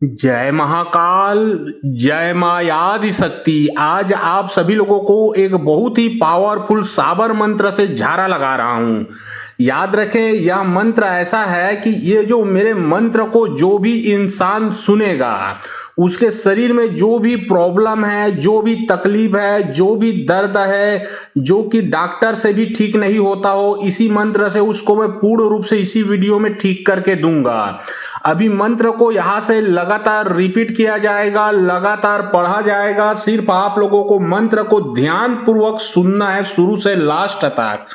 जय महाकाल, जय माँ आदि शक्ति। आज आप सभी लोगों को एक बहुत ही पावरफुल साबर मंत्र से झारा लगा रहा हूँ। याद रखें, यह मंत्र ऐसा है कि ये जो मेरे मंत्र को जो भी इंसान सुनेगा, उसके शरीर में जो भी प्रॉब्लम है, जो भी तकलीफ है, जो भी दर्द है, जो कि डॉक्टर से भी ठीक नहीं होता हो, इसी मंत्र से उसको मैं पूर्ण रूप से इसी वीडियो में ठीक करके दूंगा। अभी मंत्र को यहाँ से लगातार रिपीट किया जाएगा, लगातार पढ़ा जाएगा। सिर्फ आप लोगों को मंत्र को ध्यान पूर्वक सुनना है, शुरू से लास्ट तक।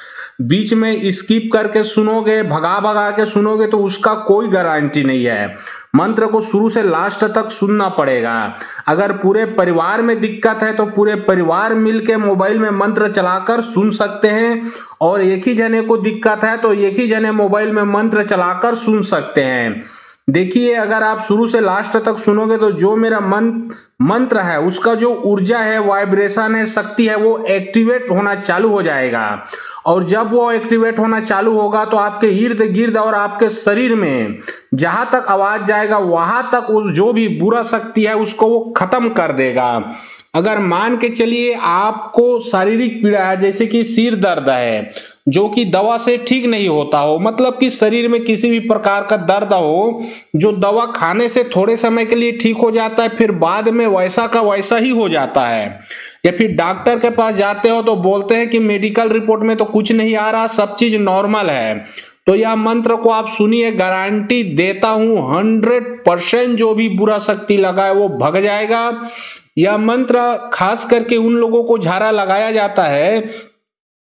बीच में स्किप करके सुनोगे, भगा भगा के सुनोगे तो उसका कोई गारंटी नहीं है। मंत्र को शुरू से लास्ट तक सुनना पड़ेगा। अगर पूरे परिवार में दिक्कत है तो पूरे परिवार मिलके मोबाइल में मंत्र चलाकर सुन सकते हैं, और एक ही जने को दिक्कत है तो एक ही जने मोबाइल में मंत्र चलाकर सुन सकते हैं। देखिए, अगर आप शुरू से लास्ट तक सुनोगे तो जो मेरा मंत्र है उसका जो ऊर्जा है, वाइब्रेशन है, शक्ति है, वो एक्टिवेट होना चालू हो जाएगा। और जब वो एक्टिवेट होना चालू होगा तो आपके इर्द गिर्द और आपके शरीर में जहां तक आवाज जाएगा वहां तक उस जो भी बुरा शक्ति है उसको वो खत्म कर देगा। अगर मान के चलिए आपको शारीरिक पीड़ा है, जैसे कि सिर दर्द है जो कि दवा से ठीक नहीं होता हो, मतलब कि शरीर में किसी भी प्रकार का दर्द हो जो दवा खाने से थोड़े समय के लिए ठीक हो जाता है, फिर बाद में वैसा का वैसा ही हो जाता है। या फिर डॉक्टर के पास जाते हो तो बोलते हैं कि मेडिकल रिपोर्ट में तो कुछ नहीं आ रहा, सब चीज नॉर्मल है। तो यह मंत्र को आप सुनिए, गारंटी देता हूं 100% जो भी बुरा शक्ति लगा है वो भग जाएगा। यह मंत्र खास करके उन लोगों को झारा लगाया जाता है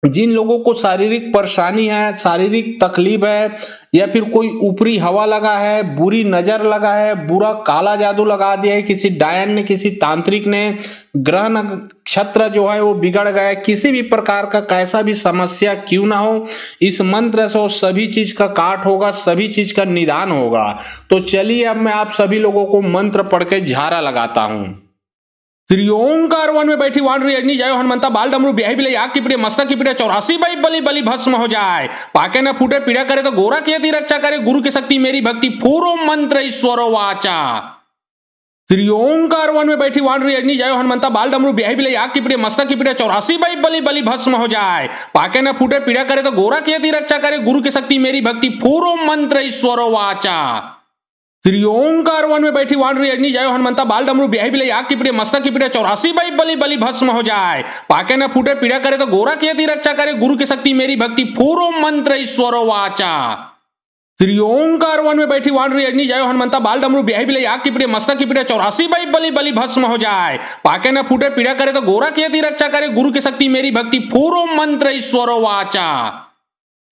जिन लोगों को शारीरिक परेशानी है, शारीरिक तकलीफ है, या फिर कोई ऊपरी हवा लगा है, बुरी नजर लगा है, बुरा काला जादू लगा दिया है किसी डायन ने, किसी तांत्रिक ने, ग्रह नक्षत्र जो है वो बिगड़ गया, किसी भी प्रकार का कैसा भी समस्या क्यों ना हो, इस मंत्र से वो सभी चीज का काट होगा, सभी चीज का निदान होगा। तो चलिए अब मैं आप सभी लोगों को मंत्र पढ़ के झारा लगाता हूं। श्री ओंकार वन में बैठी वाणी अग्नि जय हनुमंता बाल डमरू ब्याही बिले आग की पीड़े मस्तक की पीड़े 84 बाई बलि बलि भस्म हो जाए, पाके न फूटे पीड़ा करे तो गोरा की रक्षा करे, गुरु की शक्ति मेरी भक्ति पूरो मंत्र ईश्वरो वाचा। श्री ओंकार वन में बैठी वाणी अग्नि जय हनुमंता बाल डमरू ब्याही बिले आग की पीड़े मस्तक की पीड़े 84 बाई बलि बलि भस्म हो जाए, पाके न फूटे पीड़ा करे तो गोरा की रक्षा करे, गुरु की शक्ति मेरी भक्ति पूरो मंत्र ईश्वरो वाचा। श्री ओंकार वन में बैठी वाणी अग्नि जय हनुमंता बाल डमरू ब्याही बिले आग की पीड़े मस्तक की पीड़े 84 बाई बलि बलि भस्म हो जाए, पाके न फूटे पीड़ा करे तो गोरा की रक्षा करे, गुरु की शक्ति मेरी भक्ति पूरो मंत्र ईश्वरो वाचा। श्री ओंकार वन में बैठी वाणी अग्नि जय हनुमंता बाल डमरू ब्याही बिले आग की पीड़े मस्तक की पीड़े 84 बाई बलि बलि भस्म हो जाए, पाके न फूटे पीड़ा करे तो गोरा की रक्षा करे, गुरु की शक्ति मेरी भक्ति पूरो मंत्र ईश्वरो वाचा।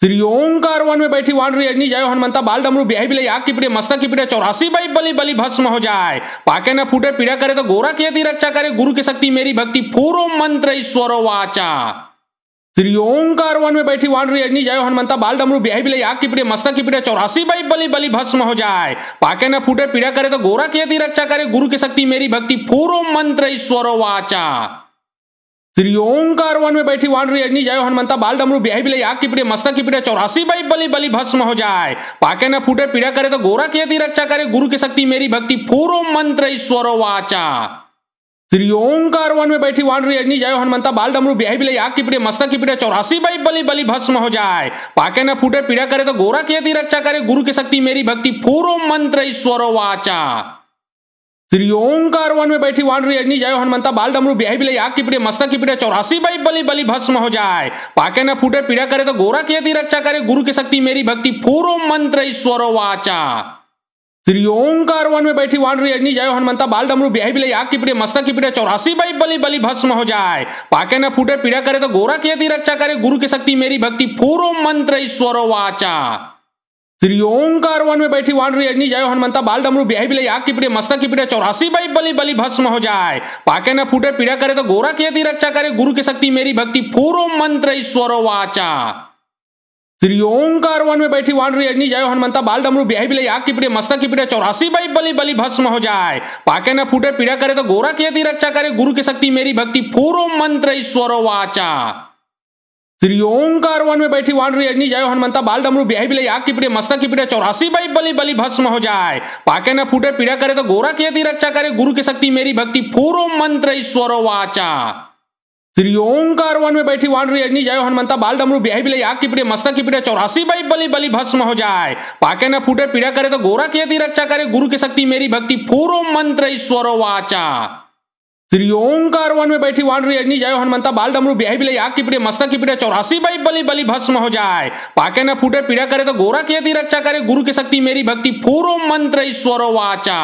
श्री ओंकार वन में बैठी वाणी अग्नि जय हनुमंता बाल डमरू ब्याही बिले आग की पीड़े मस्तक की पीड़े 84 बाई बलि बलि भस्म हो जाए, पाके न फूटे पीड़ा करे तो गोरा की रक्षा करे, गुरु की शक्ति मेरी भक्ति पूरो मंत्र ईश्वरो वाचा। श्री ओंकार वन में बैठी वाणी अग्नि जय हनुमंता बाल डमरू ब्याही बिले आग की पीड़े मस्तक की पीड़े 84 बाई बलि बलि भस्म हो जाए, पाके न फूटे पीड़ा करे तो गोरा की रक्षा करे, गुरु की शक्ति मेरी भक्ति पूरो मंत्र ईश्वरो वाचा। श्री ओंकार वन में बैठी वाणी अग्नि जय हनुमंता बाल डमरू ब्याही बिले आग की पीड़े मस्तक की पीड़े 84 बाई बलि बलि भस्म हो जाए, पाके न फूटे पीड़ा करे तो गोरा की रक्षा करे, गुरु की शक्ति मेरी भक्ति पूरो मंत्र ईश्वरो वाचा। श्री ओंकार वन में बैठी वाणी अग्नि जय हनुमंता बाल डमरू ब्याही बिले आग की पीड़े मस्तक की पीड़े 84 बाई बलि बलि भस्म हो जाए, पाके न फूटे पीड़ा करे तो गोरा की रक्षा करे, गुरु की शक्ति मेरी भक्ति पूरो मंत्र ईश्वरो वाचा। श्री ओंकार वन में बैठी वाणी अग्नि जय हनुमंता बाल डमरू ब्याही बिले आग की पीड़े मस्तक की पीड़े 84 बाई बलि बलि भस्म हो जाए, पाके न फूटे पीड़ा करे तो गोरा की रक्षा करे, गुरु की शक्ति मेरी भक्ति पूरो मंत्र ईश्वरो वाचा। श्री ओंकार वन में बैठी वाणी अग्नि जय हनुमंता बाल डमरू ब्याही बिले आग की पीड़े मस्तक की पीड़े 84 बाई बलि बलि भस्म हो जाए, पाके न फूटे पीड़ा करे तो गोरा की रक्षा करे, गुरु की शक्ति मेरी भक्ति पूरो मंत्र ईश्वरो वाचा। श्री ओंकार वन में बैठी वाणी अग्नि जय हनुमंता बाल डमरू ब्याही बिले आग की पीड़े मस्तक की पीड़े 84 बाई बलि बलि भस्म हो जाए, पाके न फूटे पीड़ा करे तो गोरा की रक्षा करे, गुरु की शक्ति मेरी भक्ति पूरो मंत्र ईश्वरो वाचा। श्री ओंकार वन में बैठी वाणी अग्नि जय हनुमंता बाल डमरू ब्याही बिले आग की पीड़े मस्तक की पीड़े 84 बाई बलि बलि भस्म हो जाए, पाके न फूटे पीड़ा करे तो गोरा की रक्षा करे, गुरु की शक्ति मेरी भक्ति पूरो मंत्र ईश्वरो वाचा। श्री ओंकार वन में बैठी वानरी अग्नि जय हनुमंता बाल डमरू ब्याही बिले आग की पीड़े मस्तक की पीड़े 84 बाई बलि बलि भस्म हो जाए। पाके न फूटे पीड़ा करे तो गोरा की यदि रक्षा करे गुरु की शक्ति मेरी भक्ति पूरो मंत्र ईश्वरो वाचा। श्री ओंकार वन में बैठी वानरी अग्नि जय हनुमंता बाल डमरू ब्याही बिले आग की पीड़े मस्तक की पीड़े 84 बाई बलि बलि भस्म हो जाए। पाके न फूटे पीड़ा करे तो गोरा की यदि रक्षा करे गुरु की शक्ति मेरी भक्ति पूरो मंत्र ईश्वरो वाचा। श्री ओंकार वन में बैठी वानरी अग्नि जय हनुमंता बाल डमरू ब्याही बिले आग की पीड़े मस्तक की पीड़े 84 बाई बलि बलि भस्म हो जाए। पाके न फूटे पीड़ा करे तो गोरा की यदि रक्षा करे गुरु की शक्ति मेरी भक्ति पूरो मंत्र ईश्वरो वाचा।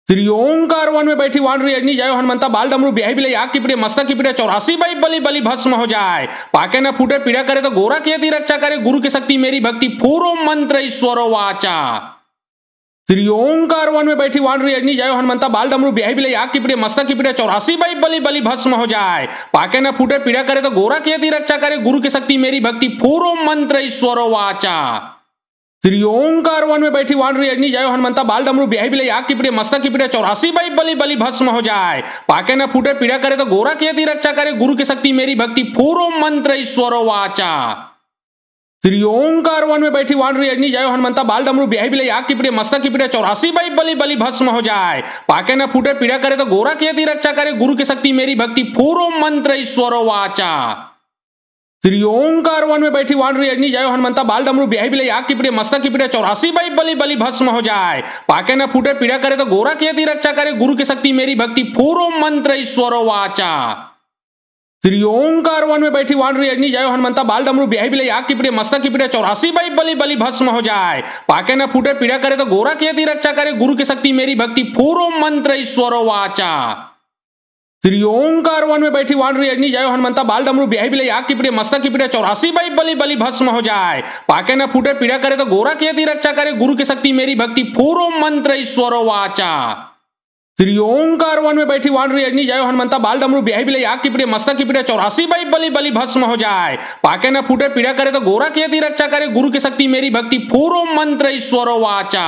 श्री ओंकार वन में बैठी वानरी अग्नि जय हनुमंता बाल डमरू ब्याही बिले आग की पीड़े मस्तक की पीड़े 84 बाई बलि बलि भस्म हो जाए। पाके न फूटे पीड़ा करे तो गोरा की यदि रक्षा करे गुरु की शक्ति मेरी भक्ति पूरो मंत्र ईश्वरो वाचा। श्री ओंकार वन में बैठी वानरी अग्नि जय हनुमंता बाल डमरू ब्याही बिले आग की पीड़े मस्तक की पीड़े 84 बाई बलि बलि भस्म हो जाए। पाके न फूटे पीड़ा करे तो गोरा की यदि रक्षा करे गुरु की शक्ति मेरी भक्ति पूरो मंत्र ईश्वरो वाचा। श्री ओंकार वन में बैठी वानरी अग्नि जय हनुमंता बाल डमरू ब्याही बिले आग की पीड़े मस्तक की पीड़े 84 बाई बलि बलि भस्म हो जाए। पाके न फूटे पीड़ा करे तो गोरा की यदि रक्षा करे गुरु की शक्ति मेरी भक्ति पूरो मंत्र ईश्वरो वाचा। श्री ओंकार वन में बैठी वानरी अग्नि जय हनुमंता बाल डमरू ब्याही बिले आग की पीड़े मस्तक की पीड़े 84 बाई बलि बलि भस्म हो जाए। पाके न फूटे पीड़ा करे तो गोरा की यदि रक्षा करे गुरु की शक्ति मेरी भक्ति पूरो मंत्र ईश्वरो वाचा। श्री ओंकार वन में बैठी वानरी अग्नि जय हनुमंता बाल डमरू ब्याही बिले आग की पीड़े मस्तक की पीड़े 84 बाई बलि बलि भस्म हो जाए। पाके न फूटे पीड़ा करे तो गोरा की यदि रक्षा करे गुरु की शक्ति मेरी भक्ति पूरो मंत्र ईश्वरो वाचा। श्री ओंकार वन में बैठी वानरी अग्नि जय हनुमंता बाल डमरू ब्याही बिले आग की पीड़े मस्तक की पीड़े 84 बाई बलि बलि भस्म हो जाए। पाके न फूटे पीड़ा करे तो गोरा की यदि रक्षा करे गुरु की शक्ति मेरी भक्ति पूरो मंत्र ईश्वरो वाचा। श्री ओंकार वन में बैठी वानरी अग्नि जय हनुमंता बाल डमरू ब्याही बिले आग की पीड़े मस्तक की पीड़े 84 बाई बलि बलि भस्म हो जाए। पाके न फूटे पीड़ा करे तो गोरा की यदि रक्षा करे गुरु की शक्ति मेरी भक्ति पूरो मंत्र ईश्वरो वाचा। श्री ओंकार वन में बैठी वानरी अग्नि जय हनुमंता बाल डमरू ब्याही बिले आग की पीड़े मस्तक की पीड़े 84 बाई बलि बलि भस्म हो जाए। पाके न फूटे पीड़ा करे तो गोरा की यदि रक्षा करे गुरु की शक्ति मेरी भक्ति पूरो मंत्र ईश्वरो वाचा।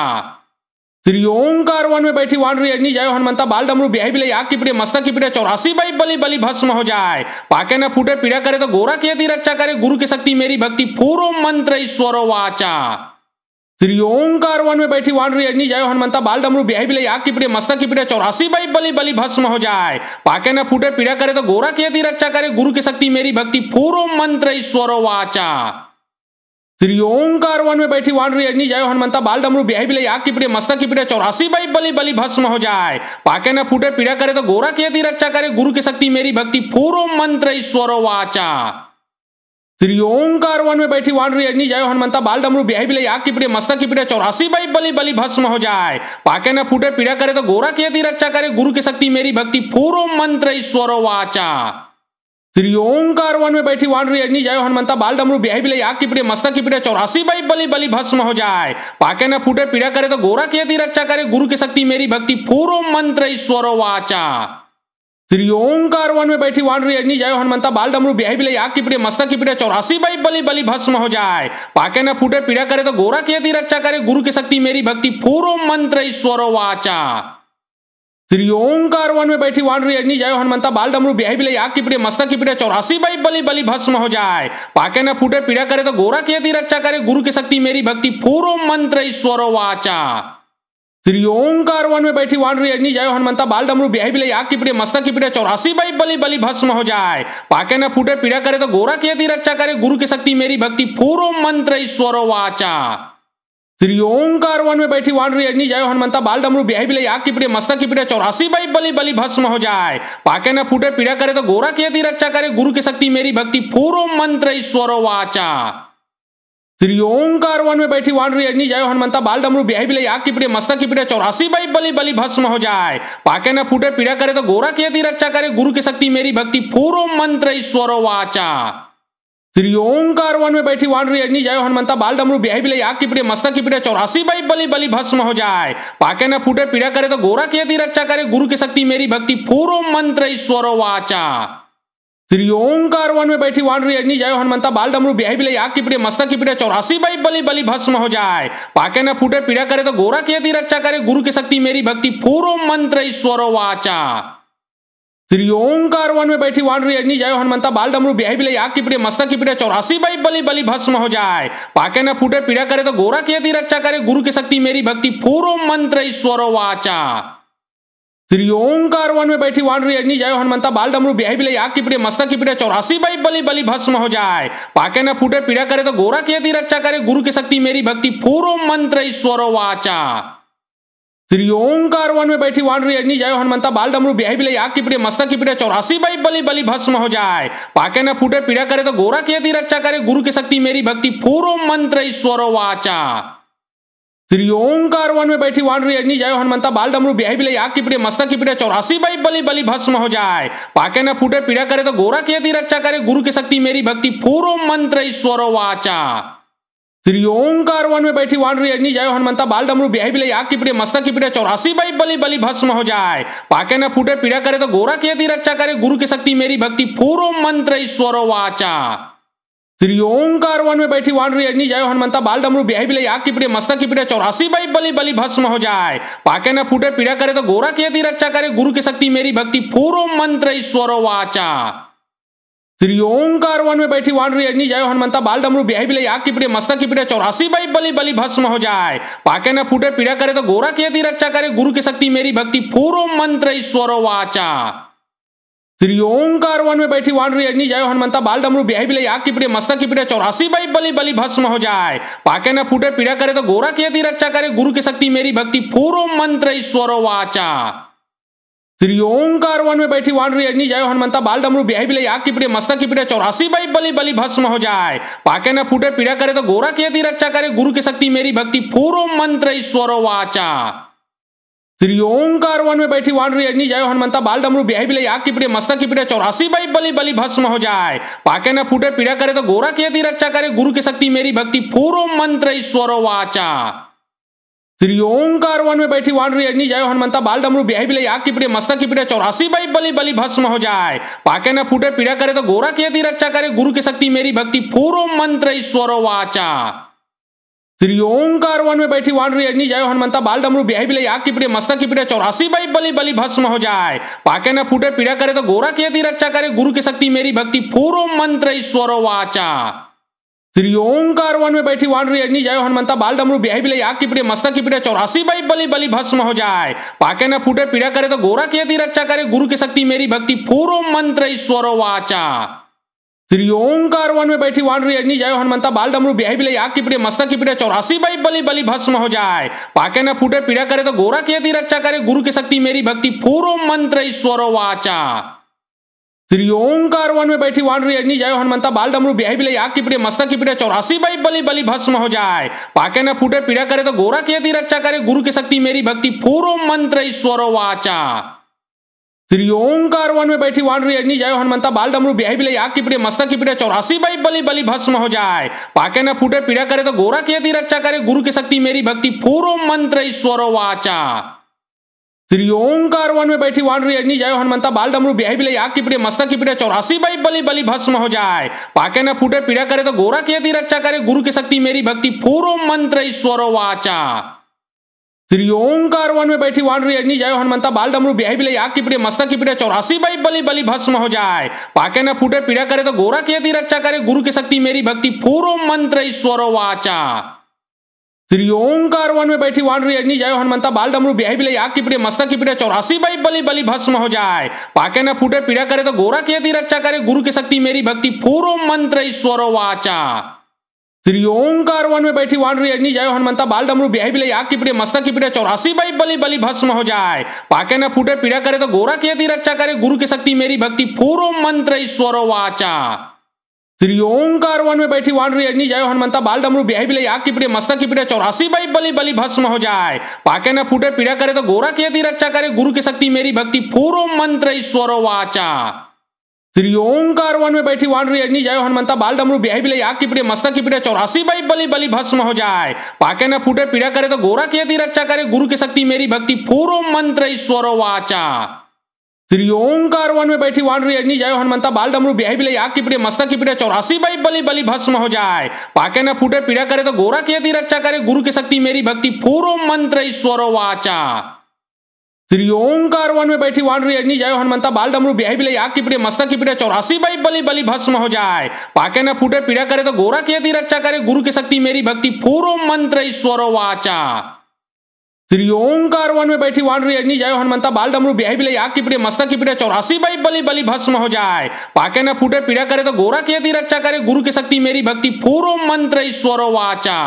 श्री ओंकार वन में बैठी वानरी अग्नि जय हनुमंता बाल डमरू ब्याही बिले आग की पीड़े मस्तक की पीड़े 84 बाई बलि बलि भस्म हो जाए। पाके न फूटे पीड़ा करे तो गोरा की यदि रक्षा करे गुरु की शक्ति मेरी भक्ति पूरो मंत्र ईश्वरो वाचा। श्री ओंकार वन में बैठी वानरी अग्नि जय हनुमंता बाल डमरू ब्याही बिले आग की पीड़े मस्तक की पीड़े 84 बाई बलि बलि भस्म हो जाए। पाके न फूटे पीड़ा करे तो गोरा की यदि रक्षा करे गुरु की शक्ति मेरी भक्ति पूरो मंत्र ईश्वरो वाचा। श्री ओंकार वन में बैठी वानरी अग्नि जय हनुमंता बाल डमरू ब्याही बिले आग की पीड़े मस्तक की पीड़े 84 बाई बलि बलि भस्म हो जाए। पाके न फूटे पीड़ा करे तो गोरा की यदि रक्षा करे गुरु की शक्ति मेरी भक्ति पूरो मंत्र ईश्वरो वाचा। श्री ओंकार वन में बैठी वानरी अग्नि जय हनुमंता बाल डमरू ब्याही बिले आग की पीड़े मस्तक की पीड़े 84 बाई बलि बलि भस्म हो जाए। पाके न फूटे पीड़ा करे तो गोरा की यदि रक्षा करे गुरु की शक्ति मेरी भक्ति पूरो मंत्र ईश्वरो वाचा। श्री ओंकार वन में बैठी वानरी अग्नि जय हनुमंता बाल डमरू ब्याही बिले आग की पीड़े मस्तक की पीड़े 84 बाई बलि बलि भस्म हो जाए। पाके न फूटे पीड़ा करे तो गोरा की यदि रक्षा करे गुरु की शक्ति मेरी भक्ति पूरो मंत्र ईश्वरो वाचा। श्री ओंकार वन में बैठी वानरी अग्नि जय हनुमंता बाल डमरू ब्याही बिले आग की पीड़े मस्तक की पीड़े 84 बाई बलि बलि भस्म हो जाए। पाके न फूटे पीड़ा करे तो गोरा की यदि रक्षा करे गुरु की शक्ति मेरी भक्ति पूरो मंत्र ईश्वरो वाचा। श्री ओंकार वन में बैठी वानरी अग्नि जय हनुमंता बाल डमरू ब्याही बिले आग की पीड़े मस्तक की पीड़े 84 बाई बलि बलि भस्म हो जाए। पाके न फूटे पीड़ा करे तो गोरा की यदि रक्षा करे गुरु की शक्ति मेरी भक्ति पूरो मंत्र ईश्वरो वाचा। श्री ओंकार वन में बैठी वानरी अग्नि जय हनुमंता बाल डमरू ब्याही बिले आग की पीड़े मस्तक की पीड़े 84 बाई बलि बलि भस्म हो जाए। पाके न फूटे पीड़ा करे तो गोरा की यदि रक्षा करे गुरु की शक्ति मेरी भक्ति पूरो मंत्र ईश्वरो वाचा। श्री ओंकार वन में बैठी वानरी अग्नि जय हनुमंता बाल डमरू ब्याही बिले आग की पीड़े मस्तक की पीड़े 84 बाई बलि बलि भस्म हो जाए। पाके न फूटे पीड़ा करे तो गोरा की यदि रक्षा करे गुरु की शक्ति मेरी भक्ति पूरो मंत्र ईश्वरो वाचा। श्री ओंकार वन में बैठी वानरी अग्नि जय हनुमंता बाल डमरू ब्याही बिले आग की पीड़े मस्तक की पीड़े 84 बाई बलि बलि भस्म हो जाए। पाके न फूटे पीड़ा करे तो गोरा की यदि रक्षा करे गुरु की शक्ति मेरी भक्ति पूरो मंत्र ईश्वरो वाचा। श्री ओंकार वन में बैठी वानरी अग्नि जय हनुमंता बाल डमरू ब्याही बिले आग की पीड़े मस्तक की पीड़े 84 बाई बलि बलि भस्म हो जाए। पाके न फूटे पीड़ा करे तो गोरा की यदि रक्षा करे गुरु की शक्ति मेरी भक्ति पूरो मंत्र ईश्वरो वाचा। श्री ओंकार वन में बैठी वानरी अग्नि जय हनुमंता बाल डमरू ब्याही बिले आग की पीड़े मस्तक की पीड़े 84 बाई बलि बलि भस्म हो जाए। पाके न फूटे पीड़ा करे तो गोरा की यदि रक्षा करे गुरु की शक्ति मेरी भक्ति पूरो मंत्र ईश्वरो वाचा। श्री ओंकार वन में बैठी वानरी अग्नि जय हनुमंता बाल डमरू ब्याही बिले आग की पीड़े मस्तक की पीड़े 84 बाई बलि बलि भस्म हो जाए। पाके न फूटे पीड़ा करे तो गोरा की यदि रक्षा करे गुरु की शक्ति मेरी भक्ति पूरो मंत्र ईश्वरो वाचा। श्री ओंकार वन में बैठी वानरी अग्नि जय हनुमंता बाल डमरू ब्याही बिले आग की पीड़े मस्तक की पीड़े 84 बाई बलि बलि भस्म हो जाए। पाके न फूटे पीड़ा करे तो गोरा की यदि रक्षा करे गुरु की शक्ति मेरी भक्ति पूरो मंत्र ईश्वरो वाचा। श्री ओंकार वन में बैठी वानरी अग्नि जय हनुमंता बाल डमरू ब्याही बिले आग की पीड़े मस्तक की पीड़े 84 बाई बलि बलि भस्म हो जाए। पाके न फूटे पीड़ा करे तो गोरा की यदि रक्षा करे गुरु की शक्ति मेरी भक्ति पूरो मंत्र ईश्वरो वाचा। श्री ओंकार वन में बैठी वानरी अग्नि जय हनुमंता बाल डमरू ब्याही बिले आग की पीड़े मस्तक की पीड़े 84 बाई बलि बलि भस्म हो जाए। पाके न फूटे पीड़ा करे तो गोरा की यदि रक्षा करे गुरु की शक्ति मेरी भक्ति पूरो मंत्र ईश्वरो वाचा। श्री ओंकार वन में बैठी वानरी अग्नि जय हनुमंता बाल डमरू ब्याही बिले आग की पीड़े मस्तक की पीड़े 84 बाई बलि बलि भस्म हो जाए। पाके न फूटे पीड़ा करे तो गोरा की यदि रक्षा करे गुरु की शक्ति मेरी भक्ति पूरो मंत्र ईश्वरो वाचा। श्री ओंकार वन में बैठी वानरी अग्नि जय हनुमंता बाल डमरू ब्याही बिले आग की पीड़े मस्तक की पीड़े 84 बाई बलि बलि भस्म हो जाए। पाके न फूटे पीड़ा करे तो गोरा की यदि रक्षा करे गुरु की शक्ति मेरी भक्ति पूरो मंत्र ईश्वरो वाचा। श्री ओंकार वन में बैठी वानरी अग्नि जय हनुमंता बाल डमरू ब्याही बिले आग की पीड़े मस्तक की पीड़े 84 बाई बलि बलि भस्म हो जाए। पाके न फूटे पीड़ा करे तो गोरा की यदि रक्षा करे गुरु की शक्ति मेरी भक्ति पूरो मंत्र ईश्वरो वाचा। श्री ओंकार वन में बैठी वानरी अग्नि जय हनुमंता बाल डमरू ब्याही बिले आग की पीड़े मस्तक की पीड़े 84 बाई बलि बलि भस्म हो जाए। पाके न फूटे पीड़ा करे तो गोरा की यदि रक्षा करे गुरु की शक्ति मेरी भक्ति पूरो मंत्र ईश्वरो वाचा। श्री ओंकार वन में बैठी वानरी अग्नि जय हनुमंता बाल डमरू ब्याही बिले आग की पीड़े मस्तक की पीड़े 84 बाई बलि बलि भस्म हो जाए। पाके न फूटे पीड़ा करे तो गोरा की यदि रक्षा करे गुरु की शक्ति मेरी भक्ति पूरो मंत्र ईश्वरो वाचा। श्री ओंकार वन में बैठी वानरी अग्नि जय हनुमंता बाल डमरू ब्याही बिले आग की पीड़े मस्तक की पीड़े 84 बाई बलि बलि भस्म हो जाए। पाके न फूटे पीड़ा करे तो गोरा की यदि रक्षा करे गुरु की शक्ति मेरी भक्ति पूरो मंत्र ईश्वरो वाचा। श्री ओंकार वन में बैठी वानरी अग्नि जय हनुमंता बाल डमरू ब्याही बिले आग की पीड़े मस्तक की पीड़े 84 बाई बलि बलि भस्म हो जाए। पाके न फूटे पीड़ा करे तो गोरा की यदि रक्षा करे गुरु की शक्ति मेरी भक्ति पूरो मंत्र ईश्वरो वाचा। श्री ओंकार वन में बैठी वानरी अग्नि जय हनुमंता बाल डमरू ब्याही बिले आग की पीड़े मस्तक की पीड़े 84 बाई बलि बलि भस्म हो जाए। पाके न फूटे पीड़ा करे तो गोरा की यदि रक्षा करे गुरु की शक्ति मेरी भक्ति पूरो मंत्र ईश्वरो वाचा। श्री ओंकार वन में बैठी वानरी अग्नि जय हनुमंता बाल डमरू ब्याही बिले आग की पीड़े मस्तक की पीड़े 84 बाई बलि बलि भस्म हो जाए। पाके न फूटे पीड़ा करे तो गोरा की यदि रक्षा करे गुरु की शक्ति मेरी भक्ति पूरो मंत्र ईश्वरो वाचा। श्री ओंकार वन में बैठी वानरी अग्नि जय हनुमंता बाल डमरू ब्याही बिले आग की पीड़े मस्तक की पीड़े 84 बाई बलि बलि भस्म हो जाए। पाके न फूटे पीड़ा करे तो गोरा की यदि रक्षा करे गुरु की शक्ति मेरी भक्ति पूरो मंत्र ईश्वरो वाचा। श्री ओंकार वन में बैठी वानरी अग्नि जय हनुमंता बाल डमरू ब्याही बिले आग की पीड़े मस्तक की पीड़े 84 बाई बलि बलि भस्म हो जाए। पाके न फूटे पीड़ा करे तो गोरा की यदि रक्षा करे गुरु की शक्ति मेरी भक्ति पूरो मंत्र ईश्वरो वाचा। श्री ओंकार वन में बैठी वानरी अग्नि जय हनुमंता बाल डमरू ब्याही बिले आग की पीड़े मस्तक की पीड़े 84 बाई बलि बलि भस्म हो जाए। पाके न फूटे पीड़ा करे तो गोरा की यदि रक्षा करे गुरु की शक्ति मेरी भक्ति पूरो मंत्र ईश्वरो वाचा। श्री ओंकार वन में बैठी वानरी अग्नि जय हनुमंता बाल डमरू ब्याही बिले आग की पीड़े मस्तक की पीड़े 84 बाई बलि बलि भस्म हो जाए। पाके न फूटे पीड़ा करे तो गोरा की यदि रक्षा करे गुरु की शक्ति मेरी भक्ति पूरो मंत्र ईश्वरो वाचा। श्री ओंकार वन में बैठी वानरी अग्नि जय हनुमंता बाल डमरू ब्याही बिले आग की पीड़े मस्तक की पीड़े 84 बाई बलि बलि भस्म हो जाए। पाके न फूटे पीड़ा करे तो गोरा की यदि रक्षा करे गुरु की शक्ति मेरी भक्ति पूरो मंत्र ईश्वरो वाचा। श्री ओंकार वन में बैठी वानरी अग्नि जय हनुमंता बाल डमरू ब्याही बिले आग की पीड़े मस्तक की पीड़े 84 बाई बलि बलि भस्म हो जाए। पाके न फूटे पीड़ा करे तो गोरा की यदि रक्षा करे गुरु की शक्ति मेरी भक्ति पूरो मंत्र ईश्वरो वाचा। श्री ओंकार वन में बैठी वानरी अग्नि जय हनुमंता बाल डमरू ब्याही बिले आग की पीड़े मस्तक की पीड़े 84 बाई बलि बलि भस्म हो जाए। पाके न फूटे पीड़ा करे तो गोरा की यदि रक्षा करे गुरु की शक्ति मेरी भक्ति पूरो मंत्र ईश्वरो वाचा। श्री ओंकार वन में बैठी वानरी अग्नि जय हनुमंता बाल डमरू ब्याही बिले आग की पीड़े मस्तक की पीड़े 84 बाई बलि बलि भस्म हो जाए। पाके न फूटे पीड़ा करे तो गोरा की यदि रक्षा करे गुरु की शक्ति मेरी भक्ति पूरो मंत्र ईश्वरो वाचा। श्री ओंकार वन में बैठी वानरी अग्नि जय हनुमंता बाल डमरू ब्याही बिले आग की पीड़े मस्तक की पीड़े 84 बाई बलि बलि भस्म हो जाए। पाके न फूटे पीड़ा करे तो गोरा की यदि रक्षा करे गुरु की शक्ति मेरी भक्ति पूरो मंत्र ईश्वरो वाचा। श्री ओंकार वन में बैठी वानरी अग्नि जय हनुमंता बाल डमरू ब्याही बिले आग की पीड़े मस्तक की पीड़े 84 बाई बलि बलि भस्म हो जाए। पाके न फूटे पीड़ा करे तो गोरा की यदि रक्षा करे गुरु की शक्ति मेरी भक्ति पूरो मंत्र ईश्वरो वाचा। त्रिओंकार वन में बैठी वानरी अग्नि जय हनुमंता बाल डमरू ब्याही बिले आग की पीड़े मस्तक की पीड़े 84 बाई बलि बलि भस्म हो जाए। पाके न फूटे पीड़ा करे तो गोरा की यदि रक्षा करे गुरु की शक्ति मेरी भक्ति पूरो मंत्र ईश्वरो वाचा। त्रिओंकार वन में बैठी वानरी अग्नि जय हनुमंता बाल डमरू ब्याही बिले आग की पीड़े मस्तक की पीड़े 84 बाई बलि बलि भस्म हो जाए। पाके न फूटे पीड़ा करे तो गोरा की यदि रक्षा करे गुरु की शक्ति मेरी भक्ति पूरो मंत्र ईश्वरो वाचा।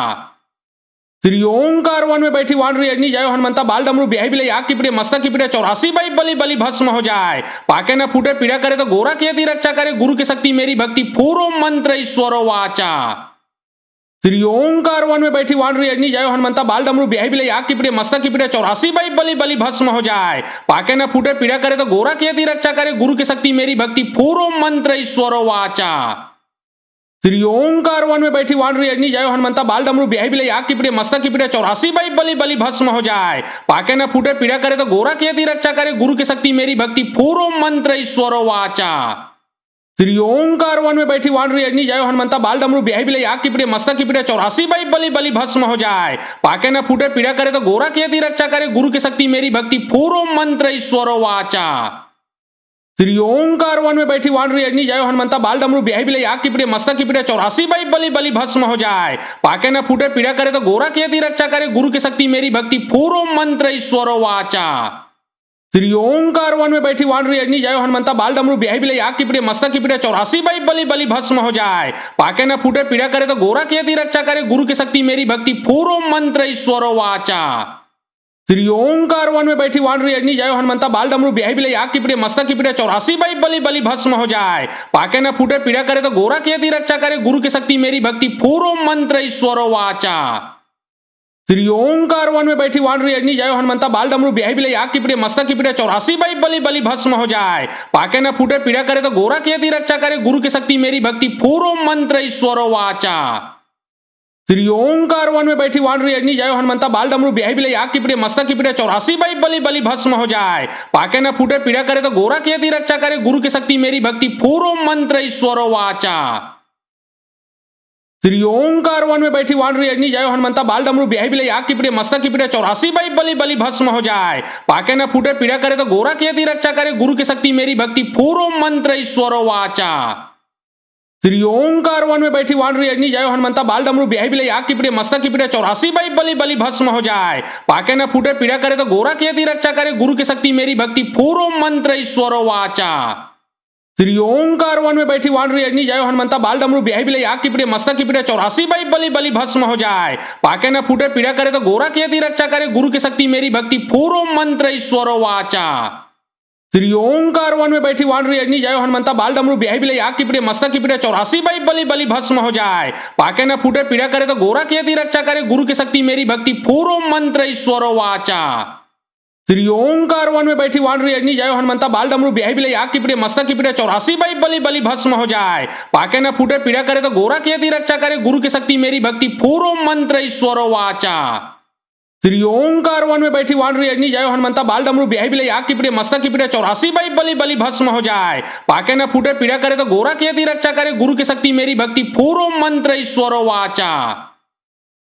त्रिओंकार वन में बैठी वानरी अग्नि जय हनुमंता बाल डमरू ब्याही बिले आग की पीड़े मस्तक की पीड़े 84 बाई बलि बलि भस्म हो जाए। पाके न फूटे पीड़ा करे तो गोरा की यदि रक्षा करे गुरु की शक्ति मेरी भक्ति पूरो मंत्र ईश्वरो वाचा। त्रिओंकार वन में बैठी वानरी अग्नि जय हनुमंता बाल डमरू ब्याही बिले आग की पीड़े मस्तक की पीड़े 84 बाई बलि बलि भस्म हो जाए। पाके न फूटे पीड़ा करे तो गोरा की यदि रक्षा करे गुरु की शक्ति मेरी भक्ति पूरो मंत्र ईश्वरो वाचा। त्रिओंकार वन में बैठी वानरी अग्नि जय हनुमंता बाल डमरू ब्याही बिले आग की पीड़े मस्तक की पीड़े 84 बाई बलि बलि भस्म हो जाए। पाके न फूटे पीड़ा करे तो गोरा की यदि रक्षा करे गुरु की शक्ति मेरी भक्ति पूरो मंत्र ईश्वरो वाचा। त्रिओंकार वन में बैठी वानरी अग्नि जय हनुमंता बाल डमरू ब्याही बिले आग की पीड़े मस्तक की पीड़े 84 बाई बलि बलि भस्म हो जाए। पाके न फूटे पीड़ा करे तो गोरा की यदि रक्षा करे गुरु की शक्ति मेरी भक्ति पूरो मंत्र ईश्वरो वाचा। त्रिओंकार वन में बैठी वानरी अग्नि जय हनुमंता बाल डमरू ब्याही बिले आग की पीड़े मस्तक की पीड़े 84 बाई बलि बलि भस्म हो जाए। पाके न फूटे पीड़ा करे तो गोरा की यदि रक्षा करे गुरु की शक्ति मेरी भक्ति पूरो मंत्र ईश्वरो वाचा। त्रिओंकार वन में बैठी वानरी अग्नि जय हनुमंता बाल डमरू ब्याही बिले आग की पीड़े मस्तक की पीड़े 84 बाई बलि बलि भस्म हो जाए। पाके न फूटे पीड़ा करे तो गोरा की यदि रक्षा करे गुरु की शक्ति मेरी भक्ति पूरो मंत्र ईश्वरो वाचा। त्रिओंकार वन में बैठी वानरी अग्नि जय हनुमंता बाल डमरू ब्याही बिले आग की पीड़े मस्तक की पीड़े 84 बाई बलि बलि भस्म हो जाए। पाके न फूटे पीड़ा करे तो गोरा की यदि रक्षा करे गुरु की शक्ति मेरी भक्ति पूरो मंत्र ईश्वरो वाचा। त्रिओंकार वन में बैठी वानरी अग्नि जय हनुमंता बाल डमरू ब्याही बिले आग की पीड़े मस्तक की पीड़े 84 बाई बलि बलि भस्म हो जाए। पाके न फूटे पीड़ा करे तो गोरा की यदि रक्षा करे गुरु की शक्ति मेरी भक्ति पूरो मंत्र ईश्वरो वाचा। त्रिओंकार वन में बैठी वानरी अग्नि जय हनुमंता बाल डमरू ब्याही बिले आग की पीड़े मस्तक की पीड़े 84 बाई बलि बलि भस्म हो जाए। पाके न फूटे पीड़ा करे तो गोरा की यदि रक्षा करे गुरु की शक्ति मेरी भक्ति पूरो मंत्र ईश्वरो वाचा। त्रिओंकार वन में बैठी वानरी अग्नि जय हनुमंता बाल डमरू ब्याही बिले आग की पीड़े मस्तक की पीड़े 84 बाई बलि बलि भस्म हो जाए। पाके न फूटे पीड़ा करे तो गोरा की यदि रक्षा करे गुरु की शक्ति मेरी भक्ति पूरो मंत्र ईश्वरो वाचा। त्रिओंकार वन में बैठी वानरी अग्नि जय हनुमंता बाल डमरू ब्याही बिले आग की पीड़े मस्तक की पीड़े 84 बाई बलि बलि भस्म हो जाए। पाके न फूटे पीड़ा करे तो गोरा की यदि रक्षा करे गुरु की शक्ति मेरी भक्ति पूरो मंत्र ईश्वरो वाचा। त्रिओंकार वन में बैठी वानरी अग्नि जय हनुमंता बाल डमरू ब्याही बिले आग की पीड़े मस्तक की पीड़े 84 बाई बलि बलि भस्म हो जाए। पाके न फूटे पीड़ा करे तो गोरा की यदि रक्षा करे गुरु की शक्ति मेरी भक्ति पूरो मंत्र ईश्वरो वाचा। त्रिओंकार वन में बैठी वानरी अग्नि जय हनुमंता बाल डमरू ब्याही बिले आग की पीड़े मस्तक की पीड़े 84 बाई बलि बलि भस्म हो जाए। पाके न फूटे पीड़ा करे तो गोरा की यदि रक्षा करे गुरु की शक्ति मेरी भक्ति पूरो मंत्र ईश्वरो वाचा। त्रिओंकार वन में बैठी वानरी अग्नि जय हनुमंता बाल डमरू ब्याही बिले आग की पीड़े मस्तक की पीड़े 84 बाई बलि बलि भस्म हो जाए। पाके न फूटे पीड़ा करे तो गोरा की यदि रक्षा करे गुरु की शक्ति मेरी भक्ति पूरो मंत्र ईश्वरो वाचा। त्रिओंकार वन में बैठी वानरी अग्नि जय हनुमंता बाल डमरू ब्याही बिले आग की पीड़े मस्तक की पीड़े 84 बाई बलि बलि भस्म हो जाए। पाके न फूटे पीड़ा करे तो गोरा की यदि रक्षा करे गुरु की शक्ति मेरी भक्ति पूरो मंत्र ईश्वरो वाचा।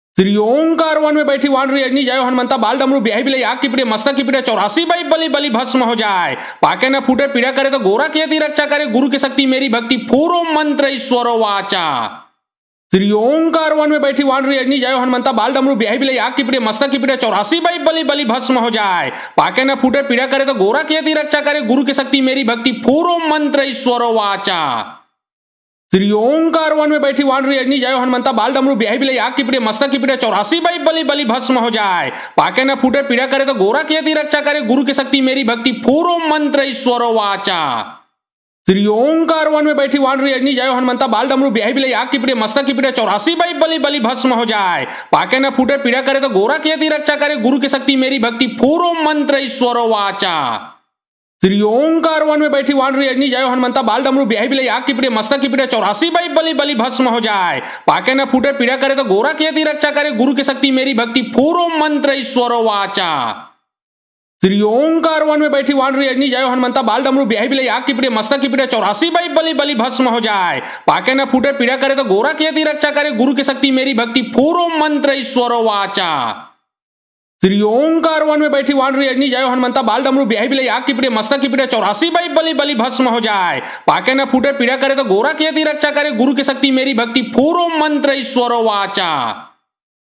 त्रिओंकार वन में बैठी वानरी अग्नि जय हनुमंता बाल डमरू ब्याही बिले आग की पीड़े मस्तक की पीड़े 84 बाई बलि बलि भस्म हो जाए। पाके न फूटे पीड़ा करे तो गोरा की यदि रक्षा करे गुरु की शक्ति मेरी भक्ति पूरो मंत्र ईश्वरो वाचा। त्रिओंकार वन में बैठी वानरी अग्नि जय हनुमंता बाल डमरू ब्याही बिले आग की पीड़े मस्तक की पीड़े 84 बाई बलि बलि भस्म हो जाए। पाके न फूटे पीड़ा करे तो गोरा की यदि रक्षा करे गुरु की शक्ति मेरी भक्ति पूरो मंत्र ईश्वरो वाचा। त्रिओंकार वन में बैठी वानरी अग्नि जय हनुमंता बाल डमरू ब्याही बिले आग की पीड़े मस्तक की पीड़े 84 बाई बलि बलि भस्म हो जाए। पाके न फूटे पीड़ा करे तो गोरा की यदि रक्षा करे गुरु की शक्ति मेरी भक्ति पूरो मंत्र ईश्वरो वाचा। त्रिओंकार वन में बैठी वानरी अग्नि जय हनुमंता बाल डमरू ब्याही बिले आग की पीड़े मस्तक की पीड़े 84 बाई बलि बलि भस्म हो जाए। पाके न फूटे पीड़ा करे तो गोरा की यदि रक्षा करे गुरु की शक्ति मेरी भक्ति पूरो मंत्र ईश्वरो वाचा। त्रिओंकार वन में बैठी वानरी अग्नि जय हनुमंता बाल डमरू ब्याही बिले आग की पीड़े मस्तक की पीड़े 84 बाई बलि बलि भस्म हो जाए। पाके न फूटे पीड़ा करे तो गोरा की यदि रक्षा करे गुरु की शक्ति मेरी भक्ति पूरो मंत्र ईश्वरो वाचा। त्रिओंकार वन में बैठी वानरी अग्नि जय हनुमंता बाल डमरू ब्याही बिले आग की पीड़े मस्तक की पीड़े 84 बाई बलि बलि भस्म हो जाए। पाके न फूटे पीड़ा करे तो गोरा की यदि रक्षा करे गुरु की शक्ति मेरी भक्ति पूरो मंत्र ईश्वरो वाचा। त्रिओंकार वन में बैठी वानरी अग्नि जय हनुमंता बाल डमरू ब्याही बिले आग की पीड़े मस्तक की पीड़े 84 बाई बलि बलि भस्म हो जाए। पाके न फूटे पीड़ा करे तो गोरा की यदि रक्षा करे गुरु की शक्ति मेरी भक्ति पूरो मंत्र ईश्वरो वाचा।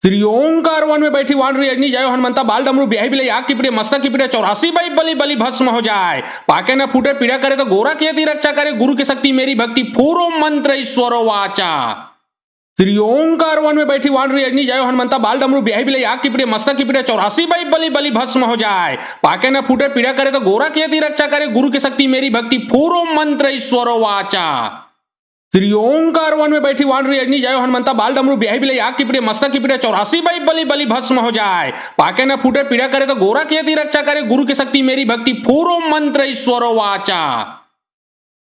त्रिओंकार वन में बैठी वानरी अग्नि जय हनुमंता बाल डमरू ब्याही बिले आग की पीड़े मस्तक की पीड़े 84 बाई बलि बलि भस्म हो जाए। पाके न फूटे पीड़ा करे तो गोरा की यदि रक्षा करे गुरु की शक्ति मेरी भक्ति पूरो मंत्र ईश्वरो वाचा। त्रिओंकार वन में बैठी वानरी अग्नि जय हनुमंता बाल डमरू ब्याही बिले आग की पीड़े मस्तक की पीड़े 84 बाई बलि बलि भस्म हो जाए। पाके न फूटे पीड़ा करे तो गोरा की यदि रक्षा करे गुरु की शक्ति मेरी भक्ति पूरो मंत्र ईश्वरो वाचा। त्रिओंकार वन में बैठी वानरी अग्नि जय हनुमंता बाल डमरू ब्याही बिले आग की पीड़े मस्तक की पीड़े 84 बाई बलि बलि भस्म हो जाए। पाके न फूटे पीड़ा करे तो गोरा की यदि रक्षा करे गुरु की शक्ति मेरी भक्ति पूरो मंत्र ईश्वरो वाचा।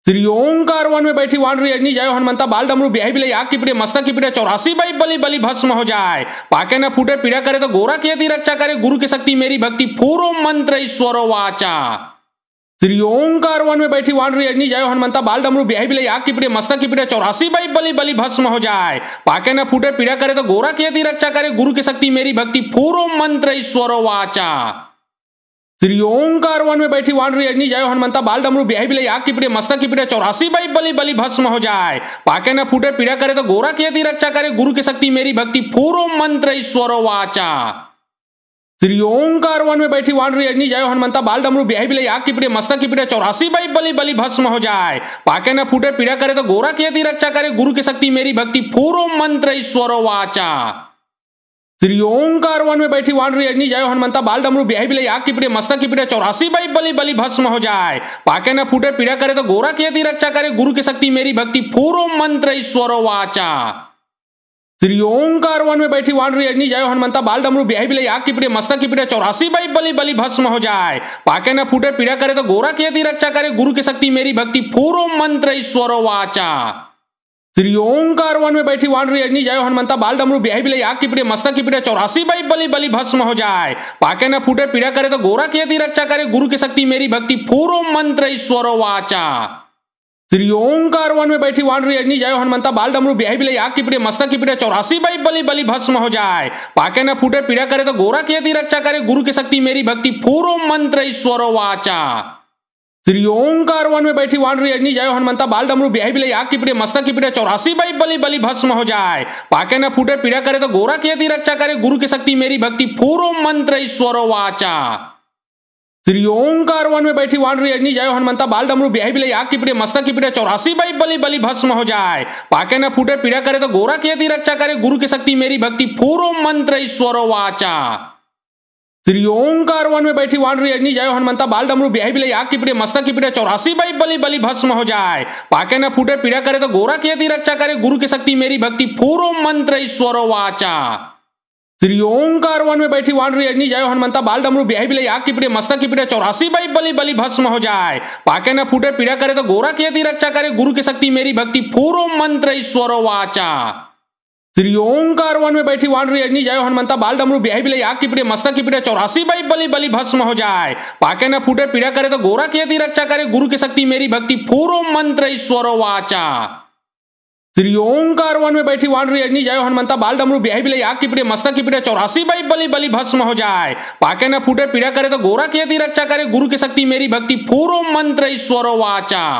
त्रिओंकार वन में बैठी वानरी अग्नि जय हनुमंता बाल डमरू ब्याही बिले आग की पीड़े मस्तक की पीड़े 84 बाई बलि बलि भस्म हो जाए। पाके न फूटे पीड़ा करे तो गोरा की यदि रक्षा करे गुरु की शक्ति मेरी भक्ति पूरो मंत्र ईश्वरो वाचा। त्रिओंकार वन में बैठी वानरी अग्नि जय हनुमंता बाल डमरू ब्याही बिले आग की पीड़े मस्तक की पीड़े 84 बाई बलि बलि भस्म हो जाए। पाके न फूटे पीड़ा करे तो गोरा की यदि रक्षा करे गुरु की शक्ति मेरी भक्ति पूरो मंत्र ईश्वरो वाचा। त्रिओंकार वन में बैठी वानरी अग्नि जय हनुमंता बाल डमरू ब्याही बिले आग की पीड़े मस्तक की पीड़े 84 बाई बलि बलि भस्म हो जाए। पाके न फूटे पीड़ा करे तो गोरा की यदि रक्षा करे गुरु की शक्ति मेरी भक्ति पूरो मंत्र ईश्वरो वाचा। त्रिओंकार वन में बैठी वानरी अग्नि जय हनुमंता बाल डमरू ब्याही बिले आग की पीड़े मस्तक की पीड़े 84 बाई बलि बलि भस्म हो जाए। पाके न फूटे पीड़ा करे तो गोरा की यदि रक्षा करे गुरु की शक्ति मेरी भक्ति पूरो मंत्र ईश्वरो वाचा। त्रिओंकार वन में बैठी वानरी अग्नि जय हनुमंता बाल डमरू ब्याही बिले आग की पीड़े मस्तक की पीड़े 84 बाई बलि बलि भस्म हो जाए। पाके न फूटे पीड़ा करे तो गोरा की यदि रक्षा करे गुरु की शक्ति मेरी भक्ति पूरो मंत्र ईश्वरो वाचा। त्रिओंकार वन में बैठी वानरी अग्नि जय हनुमंता बाल डमरू ब्याही बिले आग की पीड़े मस्तक की पीड़े 84 बाई बलि बलि भस्म हो जाए। पाके न फूटे पीड़ा करे तो गोरा की यदि रक्षा करे गुरु की शक्ति मेरी भक्ति पूरो मंत्र ईश्वरो वाचा। त्रिओंकार वन में बैठी वानरी अग्नि जय हनुमंता बाल डमरू ब्याही बिले आग की पीड़े मस्तक की पीड़े 84 बाई बलि बलि भस्म हो जाए। पाके न फूटे पीड़ा करे तो गोरा की यदि रक्षा करे गुरु की शक्ति मेरी भक्ति पूरो मंत्र ईश्वरो वाचा। त्रिओंकार वन में बैठी वानरी अग्नि जय हनुमंता बाल डमरू ब्याही बिले आग की पीड़े मस्तक की पीड़े 84 बाई बलि बलि भस्म हो जाए। पाके न फूटे पीड़ा करे तो गोरा की यदि रक्षा करे गुरु की शक्ति मेरी भक्ति पूरो मंत्र ईश्वरो वाचा। त्रिओंकार वन में बैठी वानरी अग्नि जय हनुमंता बाल डमरू ब्याही बिले आग की पीड़े मस्तक की पीड़े 84 बाई बलि बलि भस्म हो जाए। पाके न फूटे पीड़ा करे तो गोरा की यदि रक्षा करे गुरु की शक्ति मेरी भक्ति पूरो मंत्र ईश्वरो वाचा। त्रिओंकार वन में बैठी वानरी अग्नि जय हनुमंता बाल डमरू ब्याही बिले आग की पीड़े मस्तक की पीड़े 84 बाई बलि बलि भस्म हो जाए। पाके न फूटे पीड़ा करे तो गोरा की यदि रक्षा करे गुरु की शक्ति मेरी भक्ति पूरो मंत्र ईश्वरो वाचा। त्रिओंकार वन में बैठी वानरी अग्नि जय हनुमंता बाल डमरू ब्याही बिले आग की पीड़े मस्तक की पीड़े 84 बाई बलि बलि भस्म हो जाए। पाके न फूटे पीड़ा करे तो गोरा की यदि रक्षा करे गुरु की शक्ति मेरी भक्ति पूरो मंत्र ईश्वरो वाचा। त्रिओंकार वन में बैठी वानरी अग्नि जय हनुमंता बाल डमरू ब्याही बिले आग की पीड़े मस्तक की पीड़े 84 बाई बलि बलि भस्म हो जाए। पाके न फूटे पीड़ा करे तो गोरा की यदि रक्षा करे गुरु की शक्ति मेरी भक्ति पूरो मंत्र ईश्वरो वाचा। त्रिओंकार वन में बैठी वानरी अग्नि जय हनुमंता बाल डमरू ब्याही बिले आग की पीड़े मस्तक की पीड़े 84 बाई बलि बलि भस्म हो जाए। पाके न फूटे पीड़ा करे तो गोरा की यदि रक्षा करे गुरु की शक्ति मेरी भक्ति पूरो मंत्र ईश्वरो वाचा। त्रिओंकार वन में बैठी वानरी अग्नि जय हनुमंता बाल डमरू ब्याही बिले आग की पीड़े मस्तक की पीड़े 84 बाई बलि बलि भस्म हो जाए। पाके न फूटे पीड़ा करे तो गोरा की यदि रक्षा करे गुरु की शक्ति मेरी भक्ति पूरो मंत्र ईश्वरो वाचा।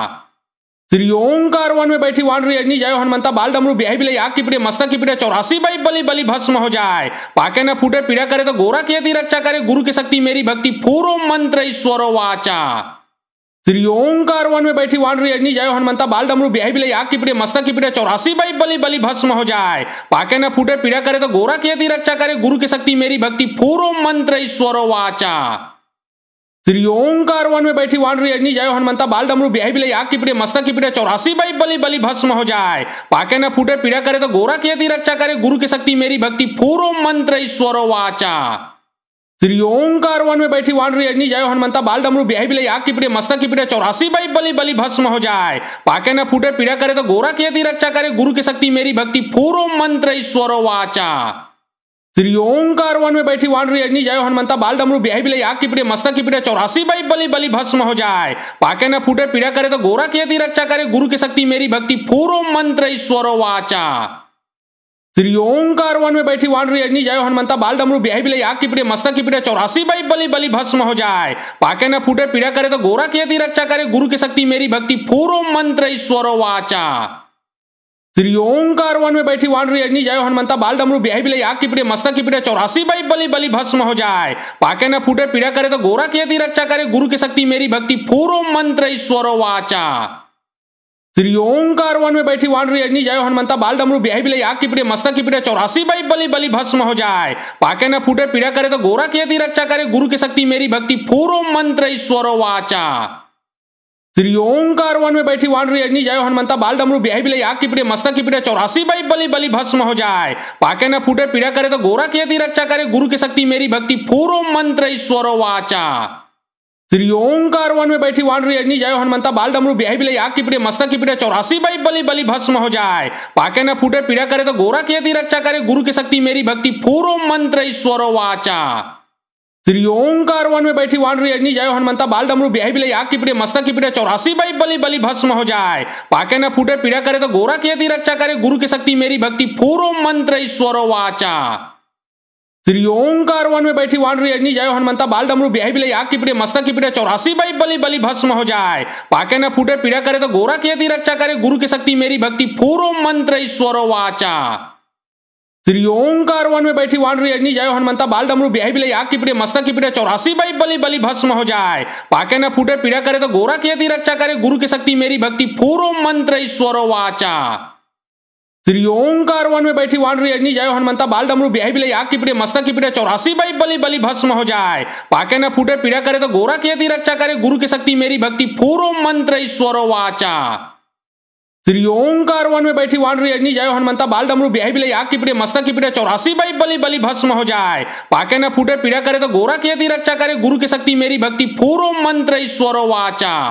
त्रिओंकार वन में बैठी वानरी अग्नि जय हनुमंता बाल डमरू ब्याही बिले आग की पीड़े मस्तक की पीड़े 84 बाई बलि बलि भस्म हो जाए। पाके न फूटे पीड़ा करे तो गोरा की यदि रक्षा करे गुरु की शक्ति मेरी भक्ति पूरो मंत्र ईश्वरो वाचा। त्रिओंकार वन में बैठी वानरी अग्नि जय हनुमंता बाल डमरू ब्याही बिले आग की पीड़े मस्तक की पीड़े 84 बाई बलि बलि भस्म हो जाए। पाके न फूटे पीड़ा करे तो गोरा की यदि रक्षा करे गुरु की शक्ति मेरी भक्ति पूरो मंत्र ईश्वरो वाचा। त्रिओंकार वन में बैठी वानरी अग्नि जय हनुमंता बाल डमरू ब्याही बिले आग की पीड़े मस्तक की पीड़े 84 बाई बलि बलि भस्म हो जाए। पाके न फूटे पीड़ा करे तो गोरा की यदि रक्षा करे गुरु की शक्ति मेरी भक्ति पूरो मंत्र ईश्वरो वाचा। त्रिओंकार वन में बैठी वानरी अग्नि जय हनुमंता बाल डमरू ब्याही बिले आग की पीड़े मस्तक की पीड़े 84 बाई बलि बलि भस्म हो जाए। पाके न फूटे पीड़ा करे तो गोरा की यदि रक्षा करे गुरु की शक्ति मेरी भक्ति पूरो मंत्र ईश्वरो वाचा। त्रिओंकार वन में बैठी वानरी अग्नि जय हनुमंता बाल डमरू ब्याही बिले आग की पीड़े मस्तक की पीड़े 84 बाई बलि बलि भस्म हो जाए। पाके न फूटे पीड़ा करे तो गोरा की यदि रक्षा करे गुरु की शक्ति मेरी भक्ति पूरो मंत्र ईश्वरो वाचा। त्रिओंकार वन में बैठी वानरी अग्नि जय हनुमंता बाल डमरू ब्याही बिले आग की पीड़े मस्तक की पीड़े 84 बाई बलि बलि भस्म हो जाए। पाके न फूटे पीड़ा करे तो गोरा की यदि रक्षा करे गुरु की शक्ति मेरी भक्ति पूरो मंत्र ईश्वरो वाचा। त्रिओंकार वन में बैठी वानरी अग्नि जय हनुमंता बाल डमरू ब्याही बिले आग की पीड़े मस्तक की पीड़े 84 बाई बलि बलि भस्म हो जाए। पाके न फूटे पीड़ा करे तो गोरा की यदि रक्षा करे गुरु की शक्ति मेरी भक्ति पूरो मंत्र ईश्वरो वाचा। त्रिओंकार वन में बैठी वानरी अग्नि जय हनुमंता बाल डमरू ब्याही बिले आग की पीड़े मस्तक की पीड़े 84 बाई बलि बलि भस्म हो जाए। पाके न फूटे पीड़ा करे तो गोरा की यदि रक्षा करे गुरु की शक्ति मेरी भक्ति पूरो मंत्र ईश्वरो वाचा। त्रिओंकार वन में बैठी वानरी अग्नि जय हनुमंता बाल डमरू ब्याही बिले आग की पीड़े मस्तक की पीड़े 84 बाई बलि बलि भस्म हो जाए। पाके न फूटे पीड़ा करे तो गोरा की यदि रक्षा करे गुरु की शक्ति मेरी भक्ति पूरो मंत्र ईश्वरो वाचा। त्रिओंकार वन में बैठी वानरी अग्नि जय हनुमंता बाल डमरू ब्याही बिले आग की पीड़े मस्तक की पीड़े 84 बाई बलि बलि भस्म हो जाए। पाके न फूटे पीड़ा करे तो गोरा की यदि रक्षा करे गुरु की शक्ति मेरी भक्ति पूरो मंत्र ईश्वरो वाचा। त्रिओंकार वन में बैठी वानरी अग्नि जय हनुमंता बाल डमरू ब्याही बिले आग की पीड़े मस्तक की पीड़े 84 बाई बलि बलि भस्म हो जाए। पाके न फूटे पीड़ा करे तो गोरा की यदि रक्षा करे गुरु की शक्ति मेरी भक्ति पूरो मंत्र ईश्वरो वाचा। त्रिओंकार वन में बैठी वानरी अग्नि जय हनुमंता बाल डमरू ब्याही बिले आग की पीड़े मस्तक की पीड़े 84 बाई बलि बलि भस्म हो जाए। पाके न फूटे पीड़ा करे तो गोरा की यदि रक्षा करे गुरु की शक्ति मेरी भक्ति पूरो मंत्र ईश्वरो वाचा। त्रिओंकार वन में बैठी वानरी अग्नि जय हनुमंता बाल डमरू ब्याही बिले आग की पीड़े मस्तक की पीड़े 84 बाई बलि बलि भस्म हो जाए। पाके न फूटे पीड़ा करे तो गोरा की यदि रक्षा करे गुरु की शक्ति मेरी भक्ति पूरो मंत्र ईश्वरो वाचा। त्रिओंकार वन में बैठी वानरी अग्नि जय हनुमंता बाल डमरू ब्याही बिले आग की पीड़े मस्तक की पीड़े 84 बाई बलि बलि भस्म हो जाए। पाके न फूटे पीड़ा करे तो गोरा की यदि रक्षा करे गुरु की शक्ति मेरी भक्ति पूरो मंत्र ईश्वरो वाचा। त्रिओंकार वन में बैठी वानरी अग्नि जय हनुमंता बाल डमरू ब्याही बिले आग की पीड़े मस्तक की पीड़े 84 बाई बलि बलि भस्म हो जाए। पाके न फूटे पीड़ा करे तो गोरा की यदि रक्षा करे गुरु की शक्ति मेरी भक्ति पूरो मंत्र ईश्वरो वाचा।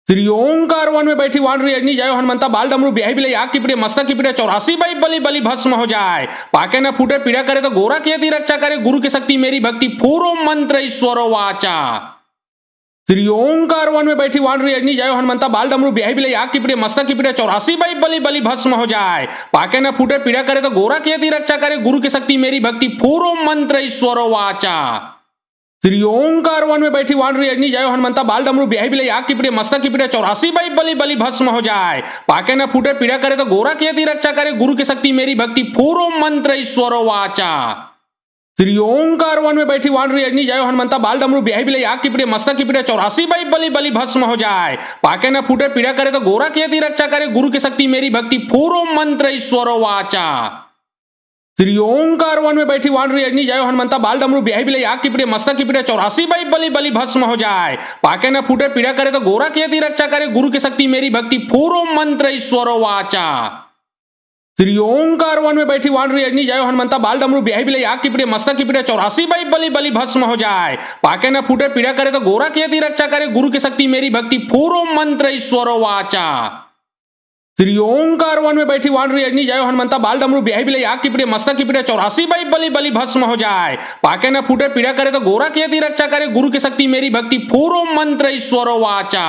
त्रिओंकार वन में बैठी वानरी अग्नि जय हनुमंता बाल डमरू ब्याही बिले आग की पीड़े मस्तक की पीड़े 84 बाई बलि बलि भस्म हो जाए। पाके न फूटे पीड़ा करे तो गोरा की यदि रक्षा करे गुरु की शक्ति मेरी भक्ति पूरो मंत्र ईश्वरो वाचा। त्रिओंकार वन में बैठी वानरी अग्नि जय हनुमंता बाल डमरू ब्याही बिले आग की पीड़े मस्तक की पीड़े 84 बाई बलि बलि भस्म हो जाए। पाके न फूटे पीड़ा करे तो गोरा की यदि रक्षा करे गुरु की शक्ति मेरी भक्ति पूरो मंत्र ईश्वरो वाचा। त्रिओंकार वन में बैठी वानरी अग्नि जय हनुमंता बाल डमरू ब्याही बिले आग की पीड़े मस्तक की पीड़े 84 बाई बलि बलि भस्म हो जाए। पाके न फूटे पीड़ा करे तो गोरा की यदि रक्षा करे गुरु की शक्ति मेरी भक्ति पूरो मंत्र ईश्वरो वाचा। त्रिओंकार वन में बैठी वानरी अग्नि जय हनुमंता बाल डमरू ब्याही बिले आग की पीड़े मस्तक की पीड़े 84 बाई बलि बलि भस्म हो जाए। पाके न फूटे पीड़ा करे तो गोरा की यदि रक्षा करे गुरु की शक्ति मेरी भक्ति पूरो मंत्र ईश्वरो वाचा। त्रिओंकार वन में बैठी वानरी अग्नि जय हनुमंता बाल डमरू ब्याही बिले आग की पीड़े मस्तक की पीड़े 84 बाई बलि बलि भस्म हो जाए। पाके न फूटे पीड़ा करे तो गोरा की यदि रक्षा करे गुरु की शक्ति मेरी भक्ति पूरो मंत्र ईश्वरो वाचा। त्रिओंकार वन में बैठी वानरी अग्नि जय हनुमंता बाल डमरू ब्याही बिले आग की पीड़े मस्तक की पीड़े 84 बाई बलि बलि भस्म हो जाए। पाके न फूटे पीड़ा करे तो गोरा की यदि रक्षा करे गुरु की शक्ति मेरी भक्ति पूरो मंत्र ईश्वरो वाचा। त्रिओंकार वन में बैठी वानरी अग्नि जय हनुमंता बाल डमरू ब्याही बिले आग की पीड़े मस्तक की पीड़े 84 बाई बलि बलि भस्म हो जाए। पाके न फूटे पीड़ा करे तो गोरा की यदि रक्षा करे गुरु की शक्ति मेरी भक्ति पूरो मंत्र ईश्वरो वाचा।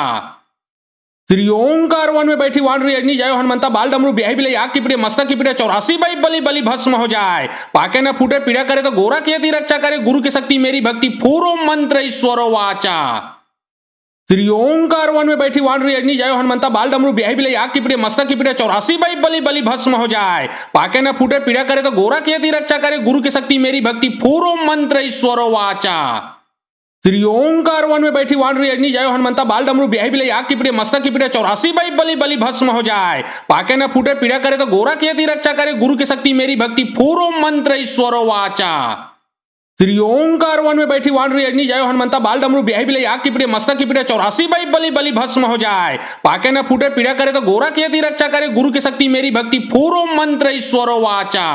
त्रिओंकार वन में बैठी वानरी अग्नि जय हनुमंता बाल डमरू ब्याही बिले आग की पीड़े मस्तक की पीड़े 84 बाई बलि बलि भस्म हो जाए। पाके न फूटे पीड़ा करे तो गोरा की यदि रक्षा करे गुरु की शक्ति मेरी भक्ति पूरो मंत्र ईश्वरो वाचा। त्रिओंकार वन में बैठी वानरी अग्नि जय हनुमंता बाल डमरू ब्याही बिले आग की पीड़े मस्तक की पीड़े 84 बाई बलि बलि भस्म हो जाए। पाके न फूटे पीड़ा करे तो गोरा की यदि रक्षा करे गुरु की शक्ति मेरी भक्ति पूरो मंत्र ईश्वरो वाचा। त्रिओंकार वन में बैठी वानरी अग्नि जय हनुमंता बाल डमरू ब्याही बिले आग की पीड़े मस्तक की पीड़े 84 बाई बलि बलि भस्म हो जाए। पाके न फूटे पीड़ा करे तो गोरा की यदि रक्षा करे गुरु की शक्ति मेरी भक्ति पूरो मंत्र ईश्वरो वाचा। त्रिओंकार वन में बैठी वानरी अग्नि जय हनुमंता बाल डमरू ब्याही बिले आग की पीड़े मस्तक की पीड़े 84 बाई बलि बलि भस्म हो जाए। पाके न फूटे पीड़ा करे तो गोरा की यदि रक्षा करे गुरु की शक्ति मेरी भक्ति पूरो मंत्र ईश्वरो वाचा।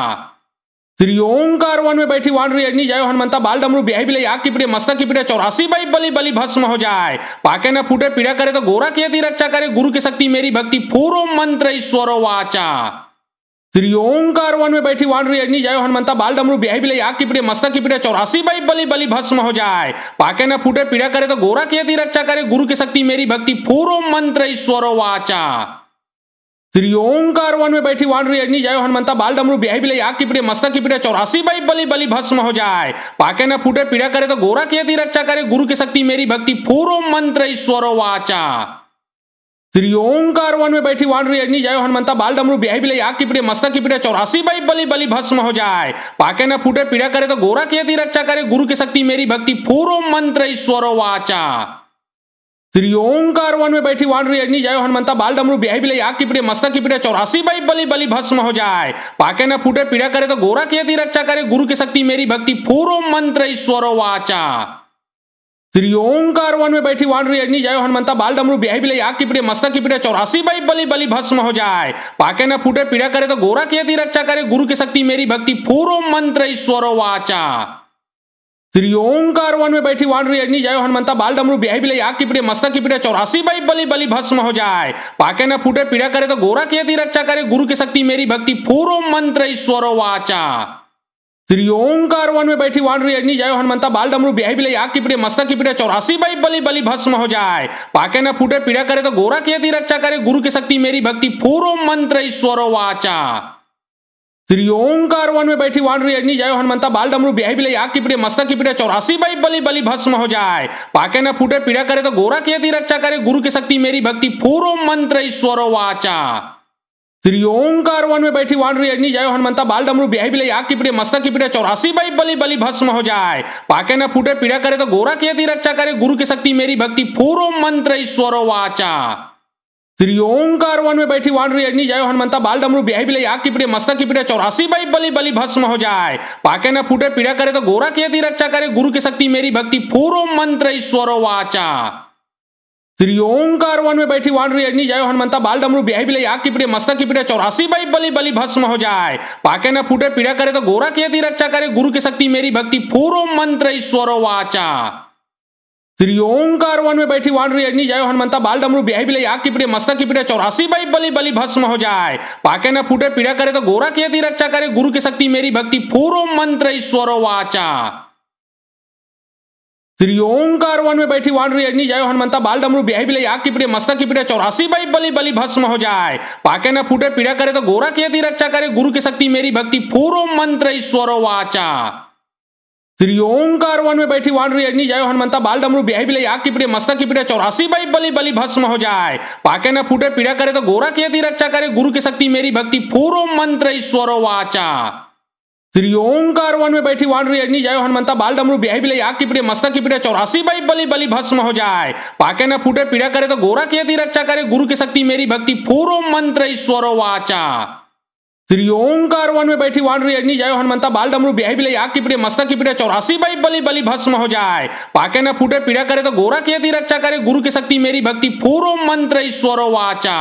त्रिओंकार वन में बैठी वानरी अग्नि जय हनुमंता बाल डमरू ब्याही बिले आग की पीड़े मस्तक की पीड़े 84 बाई बलि बलि भस्म हो जाए। पाके न फूटे पीड़ा करे तो गोरा की यदि रक्षा करे गुरु की शक्ति मेरी भक्ति पूरो मंत्र ईश्वरो वाचा। त्रिओंकार वन में बैठी वानरी अग्नि जय हनुमंता बाल डमरू ब्याही बिले आग की पीड़े मस्तक की पीड़े 84 बाई बलि बलि भस्म हो जाए। पाके न फूटे पीड़ा करे तो गोरा की यदि रक्षा करे गुरु की शक्ति मेरी भक्ति पूरो मंत्र ईश्वरो वाचा। श्री ओंकार वन में बैठी वानरी अग्नि जय हनुमंता बाल डमरू ब्याही बिले आग की पीड़े मस्तक की पीड़े 84 बाई बलि बलि भस्म हो जाए। पाके न फूटे पीड़ा करे तो गोरा की यदि रक्षा करे गुरु की शक्ति मेरी भक्ति पूरो मंत्र ईश्वरो वाचा। श्री ओंकार वन में बैठी वानरी अग्नि जय हनुमंता बाल डमरू ब्याही बिले आग की पीड़े मस्तक की पीड़े 84 बाई बलि बलि भस्म हो जाए। पाके न फूटे पीड़ा करे तो गोरा की यदि रक्षा करे गुरु की शक्ति मेरी भक्ति पूरो मंत्र ईश्वरो वाचा। श्री ओंकार वन में बैठी वानरी अग्नि जय हनुमंता बाल डमरू ब्याही बिले आग की पीड़े मस्तक की पीड़े 84 बाई बलि बलि भस्म हो जाए। पाके न फूटे पीड़ा करे तो गोरा की यदि रक्षा करे गुरु की शक्ति मेरी भक्ति पूरो मंत्र ईश्वरो वाचा। श्री ओंकार वन में बैठी वानरी अग्नि जय हनुमंता बाल डमरू ब्याही बिले आग की पीड़े मस्तक की पीड़े 84 बाई बलि बलि भस्म हो जाए। पाके न फूटे पीड़ा करे तो गोरा की यदि रक्षा करे गुरु की शक्ति मेरी भक्ति पूरो मंत्र ईश्वरो वाचा। श्री ओंकार वन में बैठी वानरी अग्नि जय हनुमंता बाल डमरू ब्याही बिले आग की पीड़े मस्तक की पीड़े 84 बाई बलि बलि भस्म हो जाए। पाके न फूटे पीड़ा करे तो गोरा की यदि रक्षा करे गुरु की शक्ति मेरी भक्ति पूरो मंत्र ईश्वरो वाचा। श्री ओंकार वन में बैठी वानरी अग्नि जय हनुमंता बाल डमरू ब्याही बिले आग की पीड़े मस्तक की पीड़े 84 बाई बलि बलि भस्म हो जाए। पाके न फूटे पीड़ा करे तो गोरा की यदि रक्षा करे गुरु की शक्ति मेरी भक्ति पूरो मंत्र ईश्वरो वाचा। श्री ओंकार वन में बैठी वानरी अग्नि जय हनुमंता बाल डमरू ब्याही बिले आग की पीड़े मस्तक की पीड़े 84 बाई बलि बलि भस्म हो जाए। पाके न फूटे पीड़ा करे तो गोरा की यदि रक्षा करे गुरु की शक्ति मेरी भक्ति पूरो मंत्र ईश्वरो वाचा। श्री ओंकार वन में बैठी वानरी अग्नि जय हनुमंता बाल डमरू ब्याही बिले आग की पीड़े मस्तक की पीड़े 84 बाई बलि बलि भस्म हो जाए। पाके न फूटे पीड़ा करे तो गोरा की यदि रक्षा करे गुरु की शक्ति मेरी भक्ति पूरो मंत्र ईश्वरो वाचा। श्री ओंकार वन में बैठी वानरी अग्नि जय हनुमंता बाल डमरू ब्याही बिले आग की पीड़े मस्तक की पीड़े 84 बाई बलि बलि भस्म हो जाए। पाके न फूटे पीड़ा करे तो गोरा की यदि रक्षा करे गुरु की शक्ति मेरी भक्ति पूरो मंत्र ईश्वरो वाचा। श्री ओंकार वन में बैठी वानरी अग्नि जय हनुमंता बाल डमरू ब्याही बिले आग की पीड़े मस्तक की पीड़े 84 बाई बलि बलि भस्म हो जाए। पाके न फूटे पीड़ा करे तो गोरा की यदि रक्षा करे गुरु की शक्ति मेरी भक्ति पूरो मंत्र ईश्वरो वाचा। श्री ओंकार वन में बैठी वानरी अग्नि जय हनुमंता बाल डमरू ब्याही बिले आग की पीड़े मस्तक की पीड़े 84 बाई बलि बलि भस्म हो जाए। पाके न फूटे पीड़ा करे तो गोरा की यदि रक्षा करे गुरु की शक्ति मेरी भक्ति पूरो मंत्र ईश्वरो वाचा। श्री ओंकार वन में बैठी वानरी अग्नि जय हनुमंता बाल डमरू ब्याही बिले आग की पीड़े मस्तक की पीड़े 84 बाई बलि बलि भस्म हो जाए। पाके न फूटे पीड़ा करे तो गोरा की यदि रक्षा करे गुरु की शक्ति मेरी भक्ति पूरो मंत्र ईश्वरो वाचा। श्री ओंकार वन में बैठी वानरी अग्नि जय हनुमंता बाल डमरू ब्याही बिले आग की पीड़े मस्तक की पीड़े 84 बाई बलि बलि भस्म हो जाए। पाके न फूटे पीड़ा करे तो गोरा की यदि रक्षा करे गुरु की शक्ति मेरी भक्ति पूरो मंत्र ईश्वरो वाचा। श्री ओंकार वन में बैठी वानरी अग्नि जय हनुमंता बाल डमरू ब्याही बिले आग की पीड़े मस्तक की पीड़े 84 बाई बलि बलि भस्म हो जाए। पाके न फूटे पीड़ा करे तो गोरा की यदि रक्षा करे गुरु की शक्ति मेरी भक्ति पूरो मंत्र ईश्वरो वाचा। श्री ओंकार वन में बैठी वानरी अग्नि जय हनुमंता बाल डमरू ब्याही बिले आग की पीड़े मस्तक की पीड़े 84 बाई बलि बलि भस्म हो जाए। पाके न फूटे पीड़ा करे तो गोरा की यदि रक्षा करे गुरु की शक्ति मेरी भक्ति पूरो मंत्र ईश्वरो वाचा।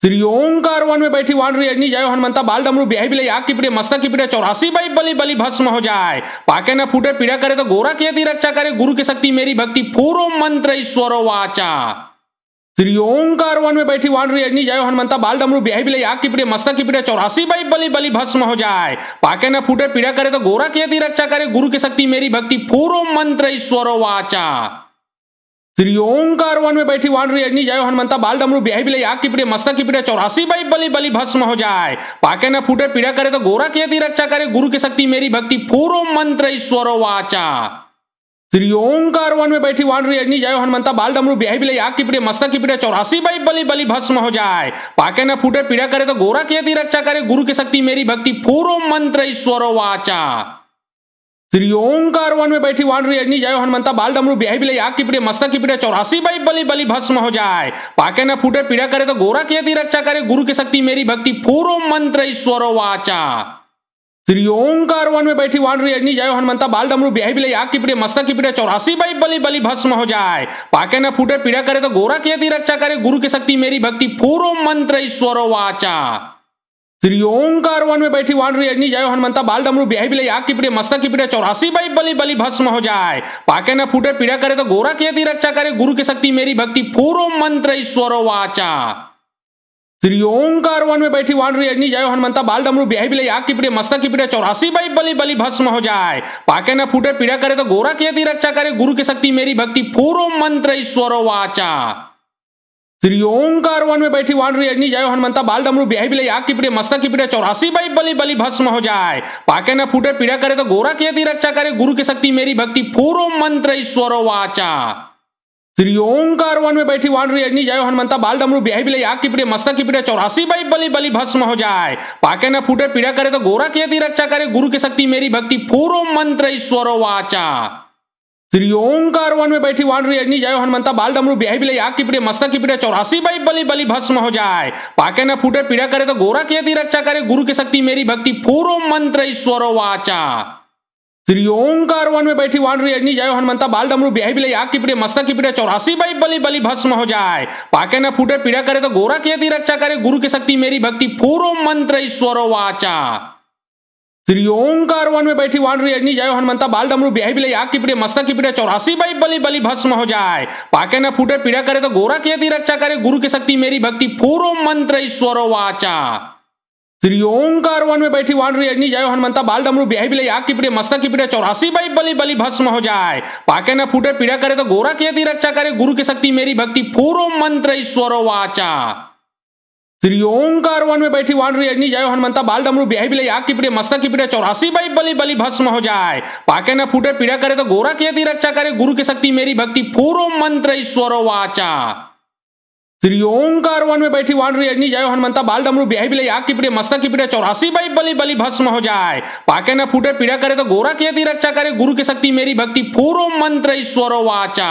श्री ओंकार वन में बैठी वानरी अग्नि जय हनुमंता बाल डमरू ब्याही बिले आग की पीड़े मस्तक की पीड़े 84 बाई बलि बलि भस्म हो जाए। पाके न फूटे पीड़ा करे तो गोरा की यदि रक्षा करे गुरु की शक्ति मेरी भक्ति पूरो मंत्र ईश्वरो वाचा। श्री ओंकार वन में बैठी वानरी अग्नि जय हनुमंता बाल डमरू ब्याही बिले आग की पीड़े मस्तक की पीड़े 84 बाई बलि बलि भस्म हो जाए। पाके न फूटे पीड़ा करे तो गोरा की यदि रक्षा करे गुरु की शक्ति मेरी भक्ति पूरो मंत्र ईश्वरो वाचा। श्री ओंकार वन में बैठी वानरी अग्नि जय हनुमंता बाल डमरू ब्याही बिले आग की पीड़े मस्तक की पीड़े 84 बाई बलि बलि भस्म हो जाए। पाके न फूटे पीड़ा करे तो गोरा की यदि रक्षा करे गुरु की शक्ति मेरी भक्ति पूरो मंत्र ईश्वरो वाचा। श्री ओंकार वन में बैठी वानरी अग्नि जय हनुमंता बाल डमरू ब्याही बिले आग की पीड़े मस्तक की पीड़े 84 बाई बलि बलि भस्म हो जाए। पाके न फूटे पीड़ा करे तो गोरा की यदि रक्षा करे गुरु की शक्ति मेरी भक्ति पूरो मंत्र ईश्वरो वाचा। श्री ओंकार वन में बैठी वानरी अग्नि जय हनुमंता बाल डमरू ब्याही बिले आग की पीड़े मस्तक की पीड़े 84 बाई बलि बलि भस्म हो जाए। पाके न फूटे पीड़ा करे तो गोरा की यदि रक्षा करे गुरु की शक्ति मेरी भक्ति पूरो मंत्र ईश्वरो वाचा। श्री ओंकार वन में बैठी वानरी अग्नि जय हनुमंता बाल डमरू ब्याही बिले आग की पीड़े मस्तक की पीड़े 84 बाई बलि बलि भस्म हो जाए। पाके न फूटे पीड़ा करे तो गोरा की यदि रक्षा करे गुरु की शक्ति मेरी भक्ति पूरो मंत्र ईश्वरो वाचा। श्री ओंकार वन में बैठी वानरी अग्नि जय हनुमंता बाल डमरू ब्याही बिले आग की पीड़े मस्तक की पीड़े 84 बाई बलि बलि भस्म हो जाए। पाके न फूटे पीड़ा करे तो गोरा की यदि रक्षा करे गुरु की शक्ति मेरी भक्ति पूरो मंत्र ईश्वरो वाचा। श्री ओंकार वन में बैठी वानरी अग्नि जय हनुमंता बाल डमरू ब्याही बिले आग की पीड़े मस्तक की पीड़े 84 बाई बलि बलि भस्म हो जाए। पाके न फूटे पीड़ा करे तो गोरा की यदि रक्षा करे गुरु की शक्ति मेरी भक्ति पूरो मंत्र ईश्वरो वाचा। श्री ओंकार वन में बैठी वानरी अग्नि जय हनुमंता बाल डमरू ब्याही बिले आग की पीड़े मस्तक की पीड़े 84 बाई बलि बलि भस्म हो जाए। पाके न फूटे पीड़ा करे तो गोरा की यदि रक्षा करे गुरु की शक्ति मेरी भक्ति पूरो मंत्र ईश्वरो वाचा। श्री ओंकार वन में बैठी वानरी अग्नि जय हनुमंता बाल डमरू ब्याही बिले आग की पीड़े मस्तक की पीड़े 84 बाई बलि बलि भस्म हो जाए। पाके न फूटे पीड़ा करे तो गोरा की यदि रक्षा करे गुरु की शक्ति मेरी भक्ति पूरो मंत्र ईश्वरो वाचा। श्री ओंकार वन में बैठी वानरी अग्नि जय हनुमंता बाल डमरू ब्याही बिले आग की पीड़े मस्तक की पीड़े 84 बाई बलि बलि भस्म हो जाए। पाके न फूटे पीड़ा करे तो गोरा की यदि रक्षा करे गुरु की शक्ति मेरी भक्ति पूरो मंत्र ईश्वरो वाचा। श्री ओंकार वन में बैठी वानरी अग्नि जय हनुमंता बाल डमरू ब्याही बिले आग की पीड़े मस्तक की पीड़े 84 बाई बलि बलि भस्म हो जाए। पाके न फूटे पीड़ा करे तो गोरा की यदि रक्षा करे गुरु की शक्ति मेरी भक्ति पूरो मंत्र ईश्वरो वाचा। श्री ओंकार वन में बैठी वानरी अग्नि जय हनुमंता बाल डमरू ब्याही बिले आग की पीड़े मस्तक की पीड़े 84 बाई बलि बलि भस्म हो जाए। पाके न फूटे पीड़ा करे तो गोरा की यदि रक्षा करे गुरु की शक्ति मेरी भक्ति पूरो मंत्र ईश्वरो वाचा। श्री ओंकार वन में बैठी वानरी अग्नि जय हनुमंता बाल डमरू ब्याही बिले आग की पीड़े मस्तक की पीड़े 84 बाई बलि बलि भस्म हो जाए। पाके न फूटे पीड़ा करे तो गोरा की यदि रक्षा करे गुरु की शक्ति मेरी भक्ति पूरो मंत्र ईश्वरो वाचा। श्री ओंकार वन में बैठी वानरी अग्नि जय हनुमंता बाल डमरू ब्याही बिले आग की पीड़े मस्तक की पीड़े 84 बाई बलि बलि भस्म हो जाए। पाके न फूटे पीड़ा करे तो गोरा की यदि रक्षा करे गुरु की शक्ति मेरी भक्ति पूरो मंत्र ईश्वरो वाचा। श्री ओंकार वन में बैठी वानरी अग्नि जय हनुमंता बाल डमरू ब्याही बिले आग की पीड़े मस्तक की पीड़े 84 बाई बलि बलि भस्म हो जाए। पाके न फूटे पीड़ा करे तो गोरा की यदि रक्षा करे गुरु की शक्ति मेरी भक्ति पूरो मंत्र ईश्वरो वाचा।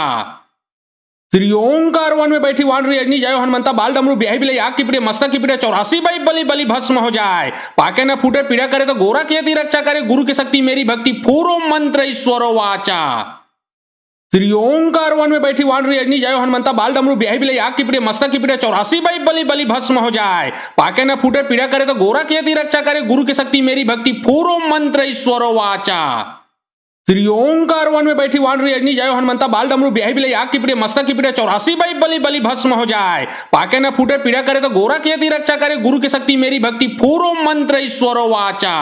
श्री ओंकार वन में बैठी वानरी अग्नि जय हनुमंता बाल डमरू ब्याही बिले आग की पीड़े मस्तक की पीड़े 84 बाई बलि बलि भस्म हो जाए। पाके न फूटे पीड़ा करे तो गोरा की यदि रक्षा करे गुरु की शक्ति मेरी भक्ति पूरो मंत्र ईश्वरो वाचा। श्री ओंकार वन में बैठी वानरी अग्नि जय हनुमंता बाल डमरू ब्याही बिले आग की पीड़े मस्तक की पीड़े 84 बाई बलि बलि भस्म हो जाए। पाके न फूटे पीड़ा करे तो गोरा की यदि रक्षा करे गुरु की शक्ति मेरी भक्ति पूरो मंत्र ईश्वरो वाचा। श्री ओंकार वन में बैठी वानरी अग्नि जय हनुमंता बाल डमरू ब्याही बिले आग की पीड़े मस्तक की पीड़े 84 बाई बलि बलि भस्म हो जाए। पाके न फूटे पीड़ा करे तो गोरा की यदि रक्षा करे गुरु की शक्ति मेरी भक्ति पूरो मंत्र ईश्वरो वाचा।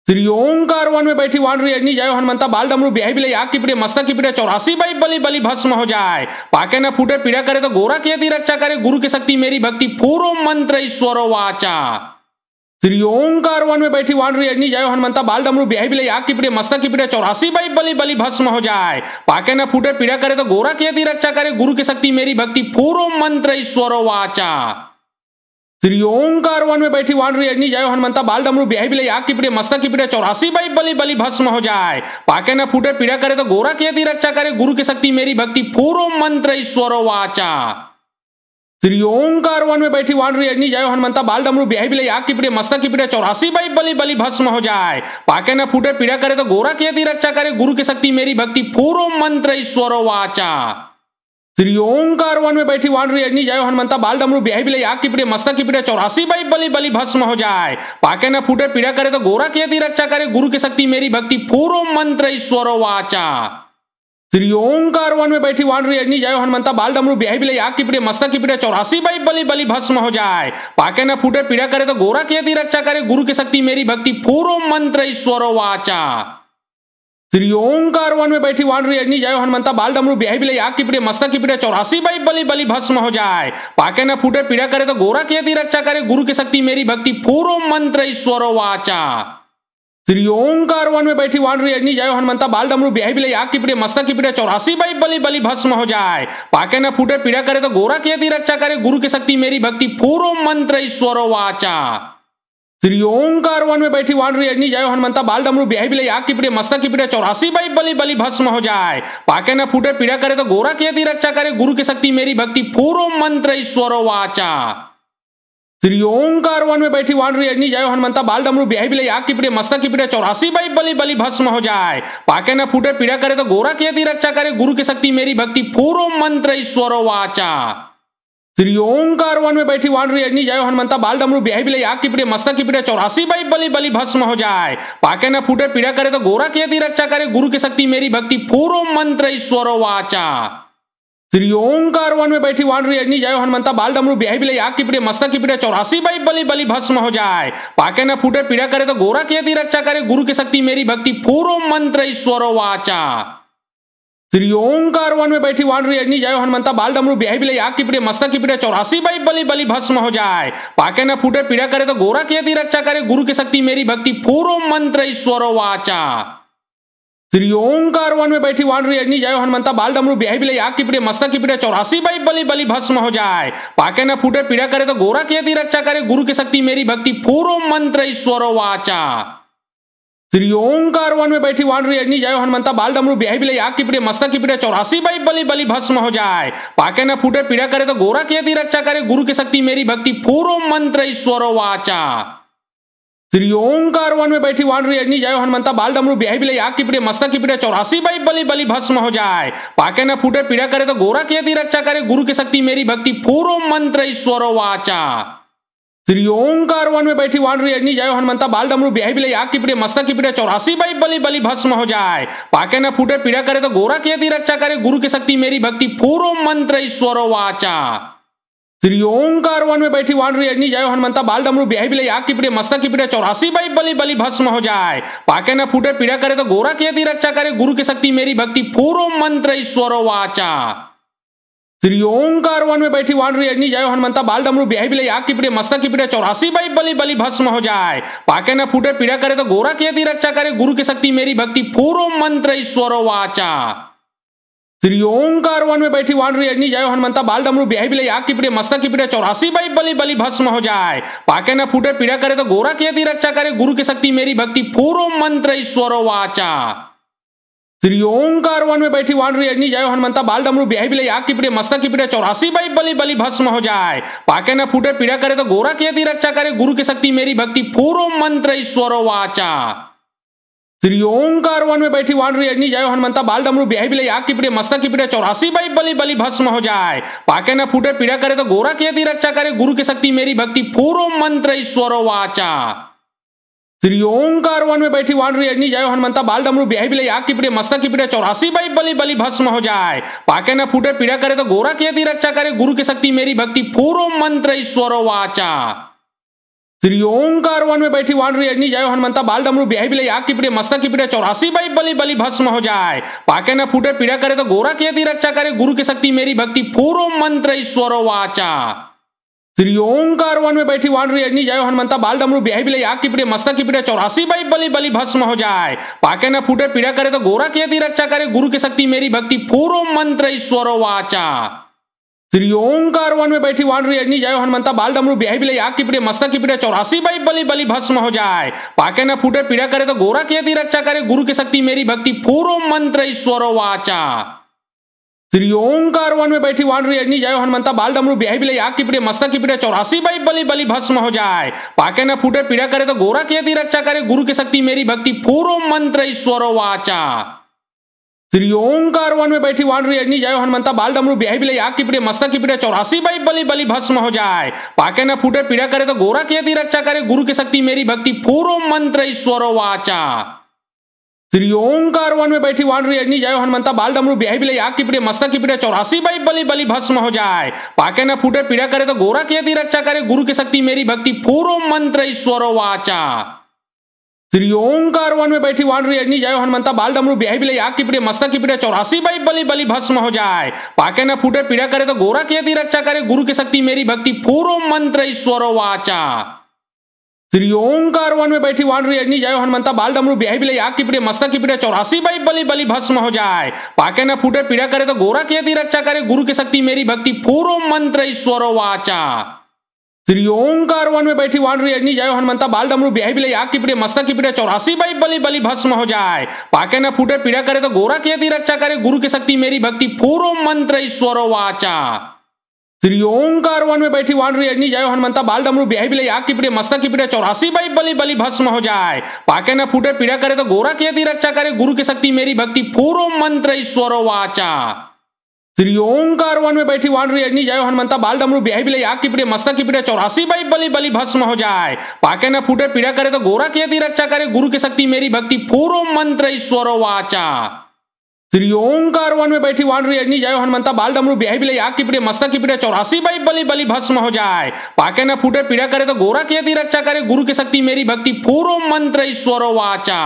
श्री ओंकार वन में बैठी वानरी अग्नि जय हनुमंता बाल डमरू ब्याही बिले आग की पीड़े मस्तक की पीड़े 84 बाई बलि बलि भस्म हो जाए। पाके न फूटे पीड़ा करे तो गोरा की यदि रक्षा करे गुरु की शक्ति मेरी भक्ति पूरो मंत्र ईश्वरो वाचा। श्री ओंकार वन में बैठी वानरी अग्नि जय हनुमंता बाल डमरू ब्याही बिले आग की पीड़े मस्तक की पीड़े 84 बाई बलि बलि भस्म हो जाए। पाके न फूटे पीड़ा करे तो गोरा की यदि रक्षा करे गुरु की शक्ति मेरी भक्ति पूरो मंत्र ईश्वरो वाचा। श्री ओंकार वन में बैठी वानरी अग्नि जय हनुमंता बाल डमरू ब्याही बिले आग की पीड़े मस्तक की पीड़े 84 बाई बलि बलि भस्म हो जाए। पाके न फूटे पीड़ा करे तो गोरा की यदि रक्षा करे गुरु की शक्ति मेरी भक्ति पूरो मंत्र ईश्वरो वाचा। श्री ओंकार वन में बैठी वानरी अग्नि जय हनुमंता बाल डमरू ब्याही बिले आग की पीड़े मस्तक की पीड़े 84 बाई बलि बलि भस्म हो जाए। पाके न फूटे पीड़ा करे तो गोरा की यदि रक्षा करे गुरु की शक्ति मेरी भक्ति पूरो मंत्र ईश्वरो वाचा। श्री ओंकार वन में बैठी वानरी अग्नि जय हनुमंता बाल डमरू ब्याही बिले आग की पीड़े मस्तक की पीड़े 84 बाई बलि बलि भस्म हो जाए। पाके न फूटे पीड़ा करे तो गोरा की यदि रक्षा करे गुरु की शक्ति मेरी भक्ति पूरो मंत्र ईश्वरो वाचा। श्री ओंकार वन में बैठी वानरी अग्नि जय हनुमंता बाल डमरू ब्याही बिले आग की पीड़े मस्तक की पीड़े 84 बाई बलि बलि भस्म हो जाए। पाके न फूटे पीड़ा करे तो गोरा की यदि रक्षा करे गुरु की शक्ति मेरी भक्ति पूरो मंत्र ईश्वरो वाचा। श्री ओंकार वन में बैठी वानरी अग्नि जय हनुमंता बाल डमरू ब्याही बिले आग की पीड़े मस्तक की पीड़े 84 बाई बलि बलि भस्म हो जाए। पाके न फूटे पीड़ा करे तो गोरा की यदि रक्षा करे गुरु की शक्ति मेरी भक्ति पूरो मंत्र ईश्वरो वाचा। श्री ओंकार वन में बैठी वानरी अग्नि जय हनुमंता बाल डमरू ब्याही बिले आग की पीड़े मस्तक की पीड़े 84 बाई बलि बलि भस्म हो जाए। पाके न फूटे पीड़ा करे तो गोरा की यदि रक्षा करे गुरु की शक्ति मेरी भक्ति पूरो मंत्र ईश्वरो वाचा। श्री ओंकार वन में बैठी वानरी अग्नि जय हनुमंता बाल डमरू ब्याही बिले आग की पीड़े मस्तक की पीड़े 84 बाई बलि बलि भस्म हो जाए। पाके न फूटे पीड़ा करे तो गोरा की यदि रक्षा करे गुरु की शक्ति मेरी भक्ति पूरो मंत्र ईश्वरो वाचा। श्री ओंकार वन में बैठी वानरी अग्नि जय हनुमंता बाल डमरू ब्याही बिले आग की पीड़े मस्तक की पीड़े 84 बाई बलि बलि भस्म हो जाए। पाके न फूटे पीड़ा करे तो गोरा की यदि रक्षा करे गुरु की शक्ति मेरी भक्ति पूरो मंत्र ईश्वरो वाचा। श्री ओंकार वन में बैठी वानरी अग्नि जय हनुमंता बाल डमरू ब्याही बिले आग की पीड़े मस्तक की पीड़े 84 बाई बलि बलि भस्म हो जाए। पाके न फूटे पीड़ा करे तो गोरा की यदि रक्षा करे गुरु की शक्ति मेरी भक्ति पूरो मंत्र ईश्वरो वाचा। श्री ओंकार वन में बैठी वानरी अग्नि जय हनुमंता बाल डमरू ब्याही बिले आग की पीड़े मस्तक की पीड़े 84 बाई बलि बलि भस्म हो जाए। पाके न फूटे पीड़ा करे तो गोरा की यदि रक्षा करे गुरु की शक्ति मेरी भक्ति पूरो मंत्र ईश्वरो वाचा। श्री ओंकार वन में बैठी वानरी अग्नि जय हनुमंता बाल डमरू ब्याही बिले आग की पीड़े मस्तक की पीड़े 84 बाई बलि बलि भस्म हो जाए। पाके न फूटे पीड़ा करे तो गोरा की यदि रक्षा करे गुरु की शक्ति मेरी भक्ति पूरो मंत्र ईश्वरो वाचा। श्री ओंकार वन में बैठी वानरी अग्नि जय हनुमंता बाल डमरू ब्याही बिले आग की पीड़े मस्तक की पीड़े 84 बाई बलि बलि भस्म हो जाए। पाके न फूटे पीड़ा करे तो गोरा की यदि रक्षा करे गुरु की शक्ति मेरी भक्ति पूरो मंत्र ईश्वरो वाचा। श्री ओंकार वन में बैठी वानरी अग्नि जय हनुमंता बाल डमरू ब्याही बिले आग की पीड़े मस्तक की पीड़े 84 बाई बलि बलि भस्म हो जाए। पाके न फूटे पीड़ा करे तो गोरा की यदि रक्षा करे गुरु की शक्ति मेरी भक्ति पूरो मंत्र ईश्वरो वाचा। श्री ओंकार वन में बैठी वानरी अग्नि जय हनुमंता बाल डमरू ब्याही बिले आग की पीड़े मस्तक की पीड़े 84 बाई बलि बलि भस्म हो जाए। पाके न फूटे पीड़ा करे तो गोरा की यदि रक्षा करे गुरु की शक्ति मेरी भक्ति पूरो मंत्र ईश्वरो वाचा। श्री ओंकार वन में बैठी वानरी अग्नि जय हनुमंता बाल डमरू ब्याही बिले आग की पीड़े मस्तक की पीड़े 84 बाई बलि बलि भस्म हो जाए। पाके न फूटे पीड़ा करे तो गोरा की यदि रक्षा करे गुरु की शक्ति मेरी भक्ति पूरो मंत्र ईश्वरो वाचा। श्री ओंकार वन में बैठी वानरी अग्नि जय हनुमंता बाल डमरू ब्याही बिले आग की पीड़े मस्तक की पीड़े 84 बाई बलि बलि भस्म हो जाए। पाके न फूटे पीड़ा करे तो गोरा की यदि रक्षा करे गुरु की शक्ति मेरी भक्ति पूरो मंत्र ईश्वरो वाचा। श्री ओंकार वन में बैठी वानरी अग्नि जय हनुमंता बाल डमरू ब्याही बिले आग की पीड़े मस्तक की पीड़े 84 बाई बलि बलि भस्म हो जाए। पाके न फूटे पीड़ा करे तो गोरा की यदि रक्षा करे गुरु की शक्ति मेरी भक्ति पूरो मंत्र ईश्वरो वाचा। श्री ओंकार वन में बैठी वानरी अग्नि जय हनुमंता बाल डमरू ब्याही बिले आग की पीड़े मस्तक की पीड़े 84 बाई बलि बलि भस्म हो जाए। पाके न फूटे पीड़ा करे तो गोरा की यदि रक्षा करे गुरु की शक्ति मेरी भक्ति पूरो मंत्र ईश्वरो वाचा। श्री ओंकार वन में बैठी वानरी अग्नि जय हनुमंता बाल डमरू ब्याही बिले आग की पीड़े मस्तक की पीड़े 84 बाई बलि बलि भस्म हो जाए। पाके न फूटे पीड़ा करे तो गोरा की यदि रक्षा करे गुरु की शक्ति मेरी भक्ति पूरो मंत्र ईश्वरो वाचा। श्री ओंकार वन में बैठी वानरी अग्नि जय हनुमंता बाल डमरू ब्याही बिले आग की पीड़े मस्तक की पीड़े 84 बाई बलि बलि भस्म हो जाए। पाके न फूटे पीड़ा करे तो गोरा की यदि रक्षा करे गुरु की शक्ति मेरी भक्ति पूरो मंत्र ईश्वरो वाचा। श्री ओंकार वन में बैठी वानरी अग्नि जय हनुमंता बाल डमरू ब्याही बिले आग की पीड़े मस्तक की पीड़े 84 बाई बलि बलि भस्म हो जाए। पाके न फूटे पीड़ा करे तो गोरा की यदि रक्षा करे गुरु की शक्ति मेरी भक्ति पूरो मंत्र ईश्वरो वाचा। श्री ओंकार वन में बैठी वानरी अग्नि जय हनुमंता बाल डमरू ब्याही बिले आग की पीड़े मस्तक की पीड़े 84 बाई बलि बलि भस्म हो जाए। पाके न फूटे पीड़ा करे तो गोरा की यदि रक्षा करे गुरु की शक्ति मेरी भक्ति पूरो मंत्र ईश्वरो वाचा। श्री ओंकार वन में बैठी वानरी अग्नि जय हनुमंता बाल डमरू ब्याही बिले आग की पीड़े मस्तक की पीड़े 84 बाई बलि बलि भस्म हो जाए। पाके न फूटे पीड़ा करे तो गोरा की यदि रक्षा करे गुरु की शक्ति मेरी भक्ति पूरो मंत्र ईश्वरो वाचा। श्री ओंकार वन में बैठी वानरी अग्नि जय हनुमंता बाल डमरू ब्याही बिले आग की पीड़े मस्तक की पीड़े 84 बाई बलि बलि भस्म हो जाए। पाके न फूटे पीड़ा करे तो गोरा की यदि रक्षा करे गुरु की शक्ति मेरी भक्ति पूरो मंत्र ईश्वरो वाचा। श्री ओंकार वन में बैठी वानरी अग्नि जय हनुमंता बाल डमरू ब्याही बिले आग की पीड़े मस्तक की पीड़े 84 बाई बलि बलि भस्म हो जाए। पाके न फूटे पीड़ा करे तो गोरा की यदि रक्षा करे गुरु की शक्ति मेरी भक्ति पूरो मंत्र ईश्वरो वाचा। श्री ओंकार वन में बैठी वानरी अग्नि जय हनुमंता बाल डमरू ब्याही बिले आग की पीड़े मस्तक की पीड़े 84 बाई बलि बलि भस्म हो जाए। पाके न फूटे पीड़ा करे तो गोरा की यदि रक्षा करे गुरु की शक्ति मेरी भक्ति पूरो मंत्र ईश्वरो वाचा। श्री ओंकार वन में बैठी वानरी अग्नि जय हनुमंता बाल डमरू ब्याही बिले आग की पीड़े मस्तक की पीड़े 84 बाई बलि बलि भस्म हो जाए। पाके न फूटे पीड़ा करे तो गोरा की यदि रक्षा करे गुरु की शक्ति मेरी भक्ति पूरो मंत्र ईश्वरो वाचा। श्री ओंकार वन में बैठी वानरी अग्नि जय हनुमंता बाल डमरू ब्याही बिले आग की पीड़े मस्तक की पीड़े 84 बाई बलि बलि भस्म हो जाए। पाके न फूटे पीड़ा करे तो गोरा की यदि रक्षा करे गुरु की शक्ति मेरी भक्ति पूरो मंत्र ईश्वरो वाचा। श्री ओंकार वन में बैठी वानरी अग्नि जय हनुमंता बाल डमरू ब्याही बिले आग की पीड़े मस्तक की पीड़े 84 बाई बलि बलि भस्म हो जाए। पाके न फूटे पीड़ा करे तो गोरा की यदि रक्षा करे गुरु की शक्ति मेरी भक्ति पूरो मंत्र ईश्वरो वाचा। श्री ओंकार वन में बैठी वानरी अग्नि जय हनुमंता बाल डमरू ब्याही बिले आग की पीड़े मस्तक की पीड़े 84 बाई बलि बलि भस्म हो जाए। पाके न फूटे पीड़ा करे तो गोरा की यदि रक्षा करे गुरु की शक्ति मेरी भक्ति पूरो मंत्र ईश्वरो वाचा। श्री ओंकार वन में बैठी वानरी अग्नि जय हनुमंता बाल डमरू ब्याही बिले आग की पीड़े मस्तक की पीड़े 84 बाई बलि बलि भस्म हो जाए। पाके न फूटे पीड़ा करे तो गोरा की यदि रक्षा करे गुरु की शक्ति मेरी भक्ति पूरो मंत्र ईश्वरो वाचा। श्री ओंकार वन में बैठी वानरी अग्नि जय हनुमंता बाल डमरू ब्याही बिले आग की पीड़े मस्तक की पीड़े 84 बाई बलि बलि भस्म हो जाए। पाके न फूटे पीड़ा करे तो गोरा की यदि रक्षा करे गुरु की शक्ति मेरी भक्ति पूरो मंत्र ईश्वरो वाचा। श्री ओंकार वन में बैठी वानरी अग्नि जय हनुमंता बाल डमरू ब्याही बिले आग की पीड़े मस्तक की पीड़े 84 बाई बलि बलि भस्म हो जाए। पाके न फूटे पीड़ा करे तो गोरा की यदि रक्षा करे गुरु की शक्ति मेरी भक्ति पूरो मंत्र ईश्वरो वाचा।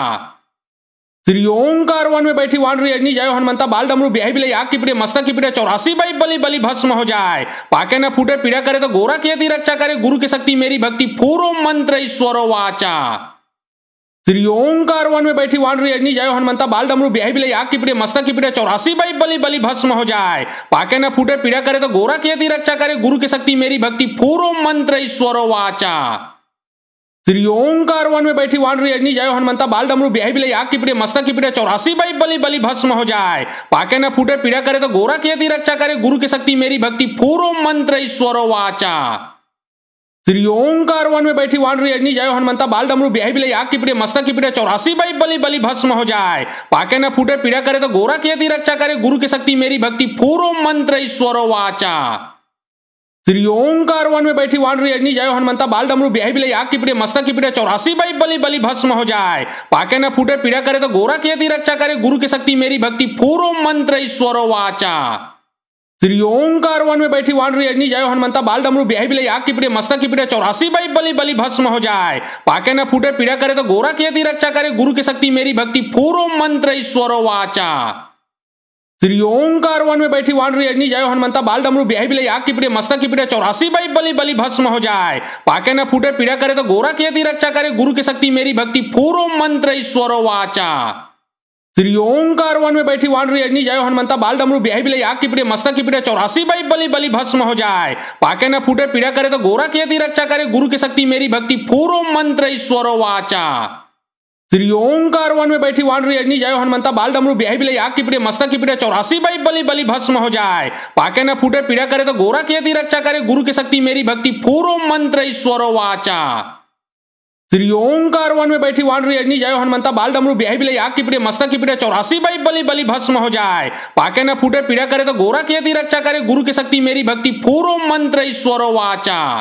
श्री ओंकार वन में बैठी वानरी अग्नि जय हनुमंता बाल डमरू ब्याही बिले आग की पीड़े मस्तक की पीड़े 84 बाई बलि बलि भस्म हो जाए। पाके न फूटे पीड़ा करे तो गोरा की यदि रक्षा करे गुरु की शक्ति मेरी भक्ति पूरो मंत्र ईश्वरो वाचा। श्री ओंकार वन में बैठी वानरी अग्नि जय हनुमंता बाल डमरू ब्याही बिले आग की पीड़े मस्तक की पीड़े 84 बाई बलि बलि भस्म हो जाए। पाके न फूटे पीड़ा करे तो गोरा की यदि रक्षा करे गुरु की शक्ति मेरी भक्ति पूरो मंत्र ईश्वरो वाचा। श्री ओंकार वन में बैठी वानरी अग्नि जय हनुमंता बाल डमरू ब्याही बिले आग की पीड़े मस्तक की पीड़े 84 बाई बलि बलि भस्म हो जाए। पाके न फूटे पीड़ा करे तो गोरा की यदि रक्षा करे गुरु की शक्ति मेरी भक्ति पूरो मंत्र ईश्वरो वाचा। श्री ओंकार वन में बैठी वानरी अग्नि जय हनुमंता बाल डमरू ब्याही बिले आग की पीड़े मस्तक की पीड़े 84 बाई बलि बलि भस्म हो जाए। पाके न फूटे पीड़ा करे तो गोरा की यदि रक्षा करे गुरु की शक्ति मेरी भक्ति पूरो मंत्र ईश्वरो वाचा। श्री ओंकार वन में बैठी वानरी अग्नि जय हनुमंता बाल डमरू ब्याही बिले आग की पीड़े मस्तक की पीड़े 84 बाई बलि बलि भस्म हो जाए। पाके न फूटे पीड़ा करे तो गोरा की यदि रक्षा करे गुरु की शक्ति मेरी भक्ति पूरो मंत्र ईश्वरो वाचा। श्री ओंकार वन में बैठी वानरी अग्नि जय हनुमंता बाल डमरू ब्याही बिले आग की पीड़े मस्तक की पीड़े 84 बाई बलि बलि भस्म हो जाए। पाके न फूटे पीड़ा करे तो गोरा की यदि रक्षा करे गुरु की शक्ति मेरी भक्ति पूरो मंत्र ईश्वरो वाचा। श्री ओंकार वन में बैठी वानरी अग्नि जय हनुमंता बाल डमरू ब्याही बिले आग की पीड़े मस्तक की पीड़े 84 बाई बलि बलि भस्म हो जाए। पाके न फूटे पीड़ा करे तो गोरा की यदि रक्षा करे गुरु की शक्ति मेरी भक्ति पूरो मंत्र ईश्वरो वाचा। श्री ओंकार वन में बैठी वानरी अग्नि जय हनुमंता बाल डमरू ब्याही बिले आग की पीड़े मस्तक की पीड़े 84 बाई बलि बलि भस्म हो जाए। पाके न फूटे पीड़ा करे तो गोरा की यदि रक्षा करे गुरु की शक्ति मेरी भक्ति पूरो मंत्र ईश्वरो वाचा। श्री ओंकार वन में बैठी वानरी अग्नि जय हनुमंता बाल डमरू ब्याही बिले आग की पीड़े मस्तक की पीड़े 84 बाई बलि बलि भस्म हो जाए। पाके न फूटे पीड़ा करे तो गोरा की यदि रक्षा करे गुरु की शक्ति मेरी भक्ति पूरो मंत्र ईश्वरो वाचा। श्री ओंकार वन में बैठी वानरी अग्नि जय हनुमंता बाल डमरू ब्याही बिले आग की पीड़े मस्तक की पीड़े 84 बाई बलि बलि भस्म हो जाए। पाके न फूटे पीड़ा करे तो गोरा की यदि रक्षा करे गुरु की शक्ति मेरी भक्ति पूरो मंत्र ईश्वरो वाचा।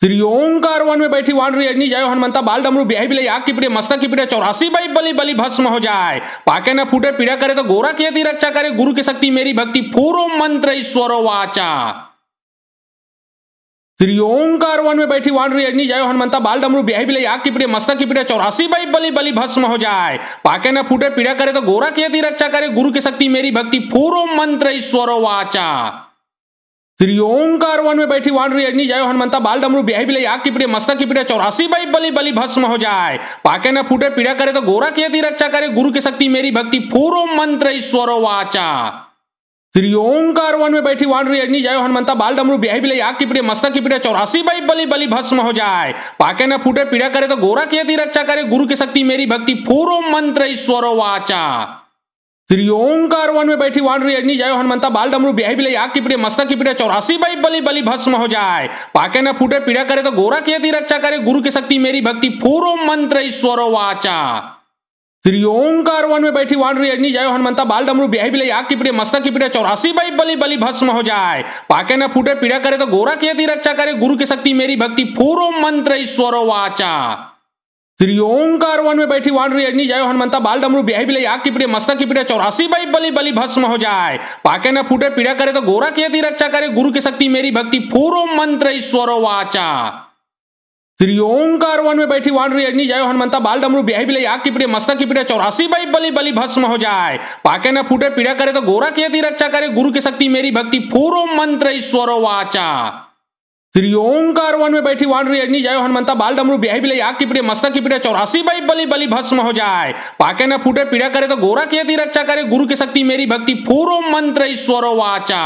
श्री ओंकार वन में बैठी वानरी अग्नि जय हनुमंता बाल डमरू ब्याही बिले आग की पीड़े मस्तक की पीड़े 84 बाई बलि बलि भस्म हो जाए। पाके न फूटे पीड़ा करे तो गोरा की यदि रक्षा करे गुरु की शक्ति मेरी भक्ति पूरो मंत्र ईश्वरो वाचा। श्री ओंकार वन में बैठी वानरी अग्नि जय हनुमंता बाल डमरू ब्याही बिले आग की पीड़े मस्तक की पीड़े 84 बाई बलि बलि भस्म हो जाए। पाके न फूटे पीड़ा करे तो गोरा की यदि रक्षा करे गुरु की शक्ति मेरी भक्ति पूरो मंत्र ईश्वरो वाचा। श्री ओंकार वन में बैठी वानरी अग्नि जय हनुमंता बाल डमरू ब्याही बिले आग की पीड़े मस्तक की पीड़े 84 बाई बलि बलि भस्म हो जाए। पाके न फूटे पीड़ा करे तो गोरा की यदि रक्षा करे गुरु की शक्ति मेरी भक्ति पूरो मंत्र ईश्वरो वाचा। श्री ओंकार वन में बैठी वानरी अग्नि जय हनुमंता बाल डमरू ब्याही बिले आग की पीड़े मस्तक की पीड़े 84 बाई बलि बलि भस्म हो जाए। पाके न फूटे पीड़ा करे तो गोरा की यदि रक्षा करे गुरु की शक्ति मेरी भक्ति पूरो मंत्र ईश्वरो वाचा। श्री ओंकार वन में बैठी वानरी अग्नि जय हनुमंता बाल डमरू ब्याही बिले आग की पीड़े मस्तक की पीड़े 84 बाई बलि बलि भस्म हो जाए। पाके न फूटे पीड़ा करे तो गोरा की यदि रक्षा करे गुरु की शक्ति मेरी भक्ति पूरो मंत्र ईश्वरो वाचा। श्री ओंकार वन में बैठी वानरी अग्नि जय हनुमंता बाल डमरू ब्याही बिले आग की पीड़े मस्तक की पीड़े 84 बाई बलि बलि भस्म हो जाए। पाके न फूटे पीड़ा करे तो गोरा की यदि रक्षा करे गुरु की शक्ति मेरी भक्ति पूरो मंत्र ईश्वरो वाचा। श्री ओंकार वन में बैठी वानरी अग्नि जय हनुमंता बाल डमरू ब्याही बिले आग की पीड़े मस्तक की पीड़े 84 बाई बलि बलि भस्म हो जाए। पाके न फूटे पीड़ा करे तो गोरा की यदि रक्षा करे गुरु की शक्ति मेरी भक्ति पूरो मंत्र ईश्वरो वाचा। श्री ओंकार वन में बैठी वानरी अग्नि जय हनुमंता बाल डमरू ब्याही बिले आग की पीड़े मस्तक की पीड़े 84 बाई बलि बलि भस्म हो जाए। पाके न फूटे पीड़ा करे तो गोरा की यदि रक्षा करे गुरु की शक्ति मेरी भक्ति पूरो मंत्र ईश्वरो वाचा। श्री ओंकार वन में बैठी वानरी अग्नि जय हनुमंता बाल डमरू ब्याही बिले आग की पीड़े मस्तक की पीड़े 84 बाई बलि बलि भस्म हो जाए। पाके न फूटे पीड़ा करे तो गोरा की यदि रक्षा करे गुरु की शक्ति मेरी भक्ति पूरो मंत्र ईश्वरो वाचा।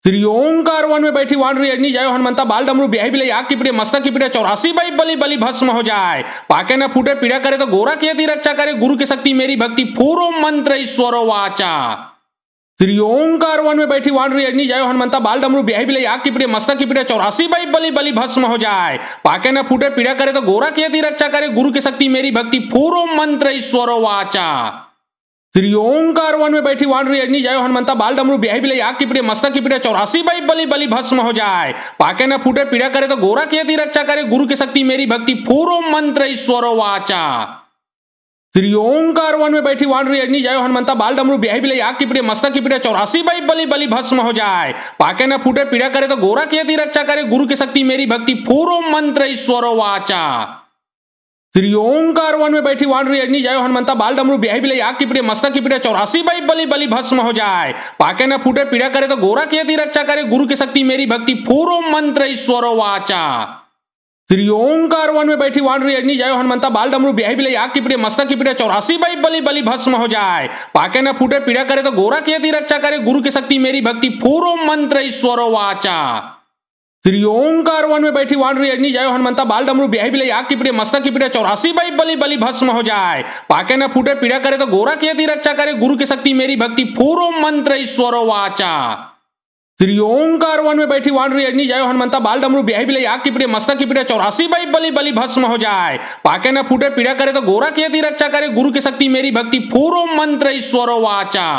श्री ओंकार वन में बैठी वानरी अग्नि जय हनुमंता बाल डमरू ब्याही बिले आग की पीड़े मस्तक की पीड़े 84 बाई बलि बलि भस्म हो जाए। पाके न फूटे पीड़ा करे तो गोरा की यदि रक्षा करे गुरु की शक्ति मेरी भक्ति पूरो मंत्र ईश्वरो वाचा। श्री ओंकार वन में बैठी वानरी अग्नि जय हनुमंता बाल डमरू ब्याही बिले आग की पीड़े मस्तक की पीड़े 84 बाई बलि बलि भस्म हो जाए। पाके न फूटे पीड़ा करे तो गोरा की यदि रक्षा करे गुरु की शक्ति मेरी भक्ति पूरो मंत्र ईश्वरो वाचा। श्री ओंकार वन में बैठी वानरी अग्नि जय हनुमंता बाल डमरू ब्याही बिले आग की पीड़े मस्तक की पीड़े 84 बाई बलि बलि भस्म हो जाए। पाके न फूटे पीड़ा करे तो गोरा की यदि रक्षा करे गुरु की शक्ति मेरी भक्ति पूरो मंत्र ईश्वरो वाचा। श्री ओंकार वन में बैठी वानरी अग्नि जय हनुमंता बाल डमरू ब्याही बिले आग की पीड़े मस्तक की पीड़े 84 बाई बलि बलि भस्म हो जाए। पाके न फूटे पीड़ा करे तो गोरा की यदि रक्षा करे गुरु की शक्ति मेरी भक्ति पूरो मंत्र ईश्वरो वाचा। श्री ओंकार वन में बैठी वानरी अग्नि जायो हनुमंता बाल डमरू ब्याही बिले आग की पीड़े मस्तक की पीड़े 84 बाई बलि बलि भस्म हो जाए पाके न फूटे पीड़ा करे तो गोरा की यदि रक्षा करे गुरु की शक्ति मेरी भक्ति पूर्व मंत्र ईश्वरो वाचा। श्री ओंकार वन में बैठी वानरी अग्नि जायो हनुमंता बाल डमरू ब्याही बिले आग की पीड़े मस्तक की पीड़े 84 बाई बलि बलि भस्म हो जाए पाके न फूटे पीड़ा करे तो गोरा की यदि रक्षा करे गुरु की शक्ति मेरी भक्ति पूर्व मंत्र ईश्वरो वाचा। श्री ओंकार वन में बैठी वानरी अग्नि जायो हनुमंता बाल डमरू ब्याही बिले आग की पीड़े मस्तक की पीड़े 84 बाई बलि बलि भस्म हो जाए पाके न फूटे पीड़ा करे तो गोरा की यदि रक्षा करे गुरु की शक्ति मेरी भक्ति पूर्व मंत्र ईश्वरो वाचा। श्री ओंकार वन में बैठी वानरी अग्नि जायो हनुमंता बाल डमरू ब्याही बिले आग की पीड़े मस्तक की पीड़े 84 बाई बलि बलि भस्म हो जाए पाके न फूटे पीड़ा करे तो गोरा की यदि रक्षा करे गुरु की शक्ति मेरी भक्ति पूर्व मंत्र ईश्वरो वाचा।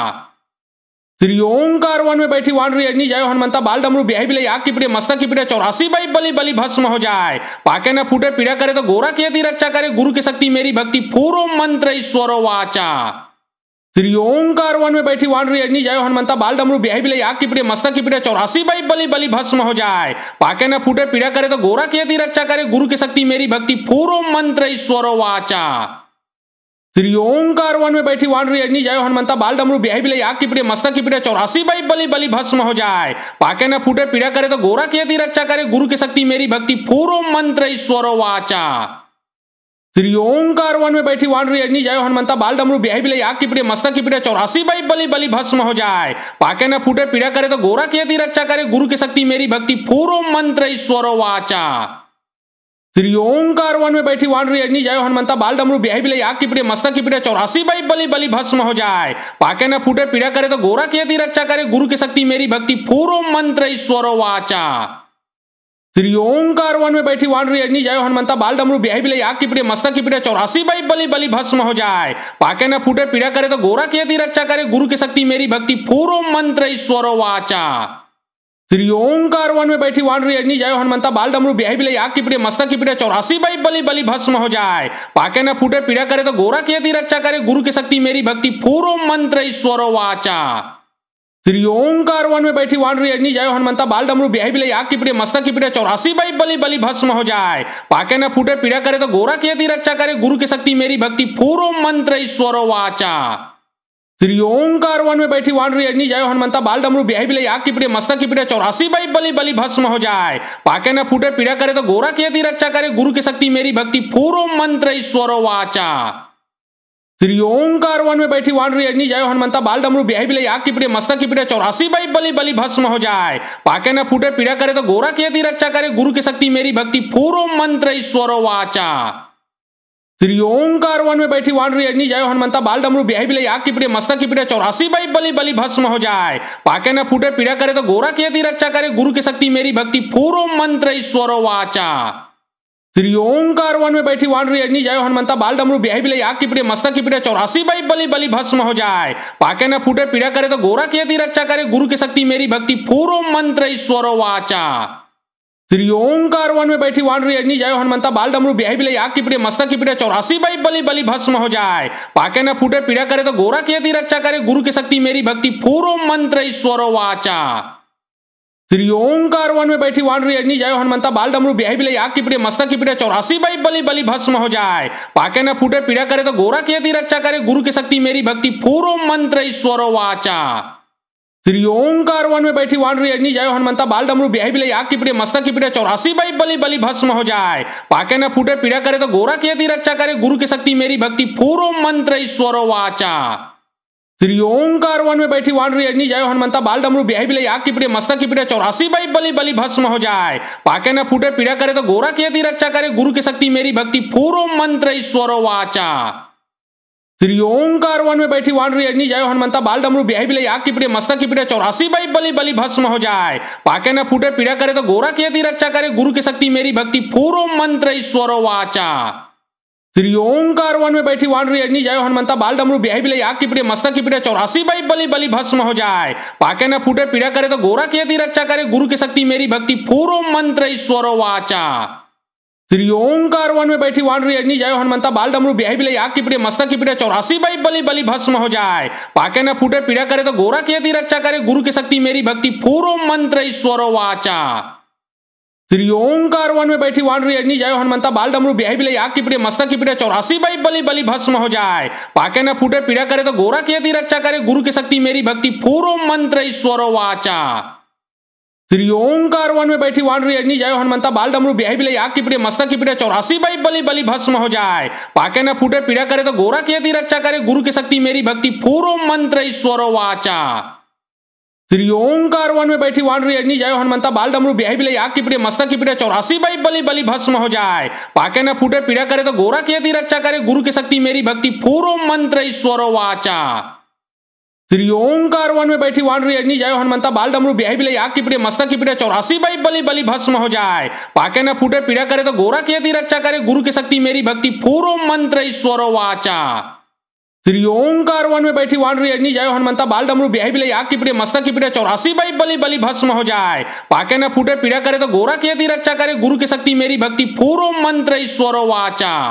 श्री ओंकार वन में बैठी वानरी अग्नि जायो हनुमंता बाल डमरू ब्याही बिले आग की पीड़े मस्तक की पीड़े 84 बाई बलि बलि भस्म हो जाए पाके न फूटे पीड़ा करे तो गोरा की यदि रक्षा करे गुरु की शक्ति मेरी भक्ति पूर्व मंत्र ईश्वरो वाचा। श्री ओंकार वन में बैठी वानरी अग्नि जायो हनुमंता बाल डमरू ब्याही बिले आग की पीड़े मस्तक की पीड़े 84 बाई बलि बलि भस्म हो जाए पाके न फूटे पीड़ा करे तो गोरा की यदि रक्षा करे गुरु की शक्ति मेरी भक्ति पूर्व मंत्र ईश्वरो वाचा। श्री ओंकार वन में बैठी वानरी अग्नि जायो हनुमंता बाल डमरू ब्याही बिले आग की पीड़े मस्तक की पीड़े 84 बाई बलि बलि भस्म हो जाए पाके न फूटे पीड़ा करे तो गोरा की यदि रक्षा करे गुरु की शक्ति मेरी भक्ति पूर्व मंत्र ईश्वरो वाचा। श्री ओंकार वन में बैठी वानरी अग्नि जायो हनुमंता बाल डमरू ब्याही बिले आग की पीड़े मस्तक की पीड़े 84 बाई बलि बलि भस्म हो जाए पाके न फूटे पीड़ा करे तो गोरा की यदि रक्षा करे गुरु की शक्ति मेरी भक्ति पूर्व मंत्र ईश्वरो वाचा। श्री ओंकार वन में बैठी वानरी अग्नि जायो हनुमंता बाल डमरू ब्याही बिले आग की पीड़े मस्तक की पीड़े 84 बाई बलि बलि भस्म हो जाए पाके न फूटे पीड़ा करे तो गोरा की यदि रक्षा करे गुरु की शक्ति मेरी भक्ति पूर्व मंत्र ईश्वरो वाचा। श्री ओंकार वन में बैठी वानरी अग्नि जायो हनुमंता बाल डमरू ब्याही बिले आग की पीड़े मस्तक की पीड़े 84 बाई बलि बलि भस्म हो जाए पाके न फूटे पीड़ा करे तो गोरा की यदि रक्षा करे गुरु की शक्ति मेरी भक्ति पूर्व मंत्र ईश्वरो वाचा। श्री ओंकार वन में बैठी वानरी अग्नि जायो हनुमंता बाल डमरू ब्याही बिले आग की पीड़े मस्तक की पीड़े 84 बाई बलि बलि भस्म हो जाए पाके न फूटे पीड़ा करे तो गोरा की यदि रक्षा करे गुरु की शक्ति मेरी भक्ति पूर्व मंत्र ईश्वरो वाचा। श्री ओंकार वन में बैठी वानरी अग्नि जायो हनुमंता बाल डमरू ब्याही बिले आग की पीड़े मस्तक की पीड़े 84 बाई बलि बलि भस्म हो जाए पाके न फूटे पीड़ा करे तो गोरा की यदि रक्षा करे गुरु की शक्ति मेरी भक्ति पूर्व मंत्र ईश्वरो वाचा। श्री ओंकार वन में बैठी वानरी अग्नि जायो हनुमंता बाल डमरू ब्याही बिले आग की पीड़े मस्तक की पीड़े 84 बाई बलि बलि भस्म हो जाए पाके न फूटे पीड़ा करे तो गोरा की यदि रक्षा करे गुरु की शक्ति मेरी भक्ति पूर्व मंत्र ईश्वरो वाचा। श्री ओंकार वन में बैठी वानरी अग्नि जायो हनुमंता बाल डमरू ब्याही बिले आग की पीड़े मस्तक की पीड़े 84 बाई बलि बलि भस्म हो जाए पाके न फूटे पीड़ा करे तो गोरा की यदि रक्षा करे गुरु की शक्ति मेरी भक्ति पूर्व मंत्र ईश्वरो वाचा। श्री ओंकार वन में बैठी वानरी अग्नि जायो हनुमंता बाल डमरू ब्याही बिले आग की पीड़े मस्तक की पीड़े 84 बाई बलि बलि भस्म हो जाए पाके न फूटे पीड़ा करे तो गोरा की यदि रक्षा करे गुरु की शक्ति मेरी भक्ति पूर्व मंत्र ईश्वरो वाचा। श्री ओंकार वन में बैठी वानरी अग्नि जायो हनुमंता बाल डमरू ब्याही बिले आग की पीड़े मस्तक की पीड़े 84 बाई बलि बलि भस्म हो जाए पाके न फूटे पीड़ा करे तो गोरा की यदि रक्षा करे गुरु की शक्ति मेरी भक्ति पूर्व मंत्र ईश्वरो वाचा। श्री ओंकार वन में बैठी वानरी अग्नि जायो हनुमंता बाल डमरू ब्याही बिले आग की पीड़े मस्तक की पीड़े 84 बाई बलि बलि भस्म हो जाए पाके न फूटे पीड़ा करे तो गोरा की यदि रक्षा करे गुरु की शक्ति मेरी भक्ति पूर्व मंत्र ईश्वरो वाचा। श्री ओंकार वन में बैठी वानरी अग्नि जायो हनुमंता बाल डमरू ब्याही बिले आग की पीड़े मस्तक की पीड़े 84 बाई बलि बलि भस्म हो जाए पाके न फूटे पीड़ा करे तो गोरा की यदि रक्षा करे गुरु की शक्ति मेरी भक्ति पूर्व मंत्र ईश्वरो वाचा। श्री ओंकार वन में बैठी वानरी अग्नि जायो हनुमंता बाल डमरू ब्याही बिले आग की पीड़े मस्तक की पीड़े 84 बाई बलि बलि भस्म हो जाए पाके न फूटे पीड़ा करे तो गोरा की यदि रक्षा करे गुरु की शक्ति मेरी भक्ति पूर्व मंत्र ईश्वरो वाचा। श्री ओंकार वन में बैठी वानरी अग्नि जायो हनुमंता बाल डमरू ब्याही बिले आग की पीड़े मस्तक की पीड़े 84 बाई बलि बलि भस्म हो जाए पाके न फूटे पीड़ा करे तो गोरा की यदि रक्षा करे गुरु की शक्ति मेरी भक्ति पूर्व मंत्र ईश्वरो वाचा। श्री ओंकार वन में बैठी वानरी अग्नि जायो हनुमंता बाल डमरू ब्याही बिले आग की पीड़े मस्तक की पीड़े 84 बाई बलि बलि भस्म हो जाए पाके न फूटे पीड़ा करे तो गोरा की यदि रक्षा करे गुरु की शक्ति मेरी भक्ति पूर्व मंत्र ईश्वरो वाचा। श्री ओंकार वन में बैठी वानरी अग्नि जायो हनुमंता बाल डमरू ब्याही बिले आग की पीड़े मस्तक की पीड़े 84 बाई बलि बलि भस्म हो जाए पाके न फूटे पीड़ा करे तो गोरा की यदि रक्षा करे गुरु की शक्ति मेरी भक्ति पूर्व मंत्र ईश्वरो वाचा। श्री ओंकार वन में बैठी वानरी अग्नि जायो हनुमंता बाल डमरू ब्याही बिले आग की पीड़े मस्तक की पीड़े 84 बाई बलि बलि भस्म हो जाए पाके न फूटे पीड़ा करे तो गोरा की यदि रक्षा करे गुरु की शक्ति मेरी भक्ति पूर्व मंत्र ईश्वरो वाचा। श्री ओंकार वन में बैठी वानरी अग्नि जय हनुमंता बाल डमरू ब्याही बिले आग की पीड़े मस्तक की पीड़े 84 बाई बलि बलि भस्म हो जाए। पाके न फूटे पीड़ा करे तो गोरा की अति रक्षा करे गुरु की शक्ति मेरी भक्ति पूर्व मंत्र ईश्वर वाचा। श्री ओंकार वन में बैठी वानरी अग्नि जय हनुमंता बाल डमरू ब्याही बिले आग की पीड़े मस्तक की पीड़े 84 बाई बलि बलि भस्म हो जाए। पाके न फूटे पीड़ा करे तो गोरा की अति रक्षा करे गुरु की शक्ति मेरी भक्ति पूर्व मंत्र ईश्वर वाचा। श्री ओंकार वन में बैठी वानरी अग्नि जय हनुमंता बाल डमरू ब्याही बिले आग की पीड़े मस्तक की पीड़े 84 बाई बलि बलि भस्म हो जाए। पाके न फूटे पीड़ा करे तो गोरा की अति रक्षा करे गुरु की शक्ति मेरी भक्ति पूर्व मंत्र ईश्वर वाचा। श्री ओंकार वन में बैठी वानरी अग्नि जय हनुमंता बाल डमरू ब्याही बिले आग की पीड़े मस्तक की पीड़े 84 बाई बलि बलि भस्म हो जाए। पाके न फूटे पीड़ा करे तो गोरा की अति रक्षा करे गुरु की शक्ति मेरी भक्ति पूर्व मंत्र ईश्वर वाचा। श्री ओंकार वन में बैठी वानरी अग्नि जय हनुमंता बाल डमरू ब्याही बिले आग की पीड़े मस्तक की पीड़े 84 बाई बलि बलि भस्म हो जाए। पाके न फूटे पीड़ा करे तो गोरा की अति रक्षा करे गुरु की शक्ति मेरी भक्ति पूर्व मंत्र ईश्वर वाचा।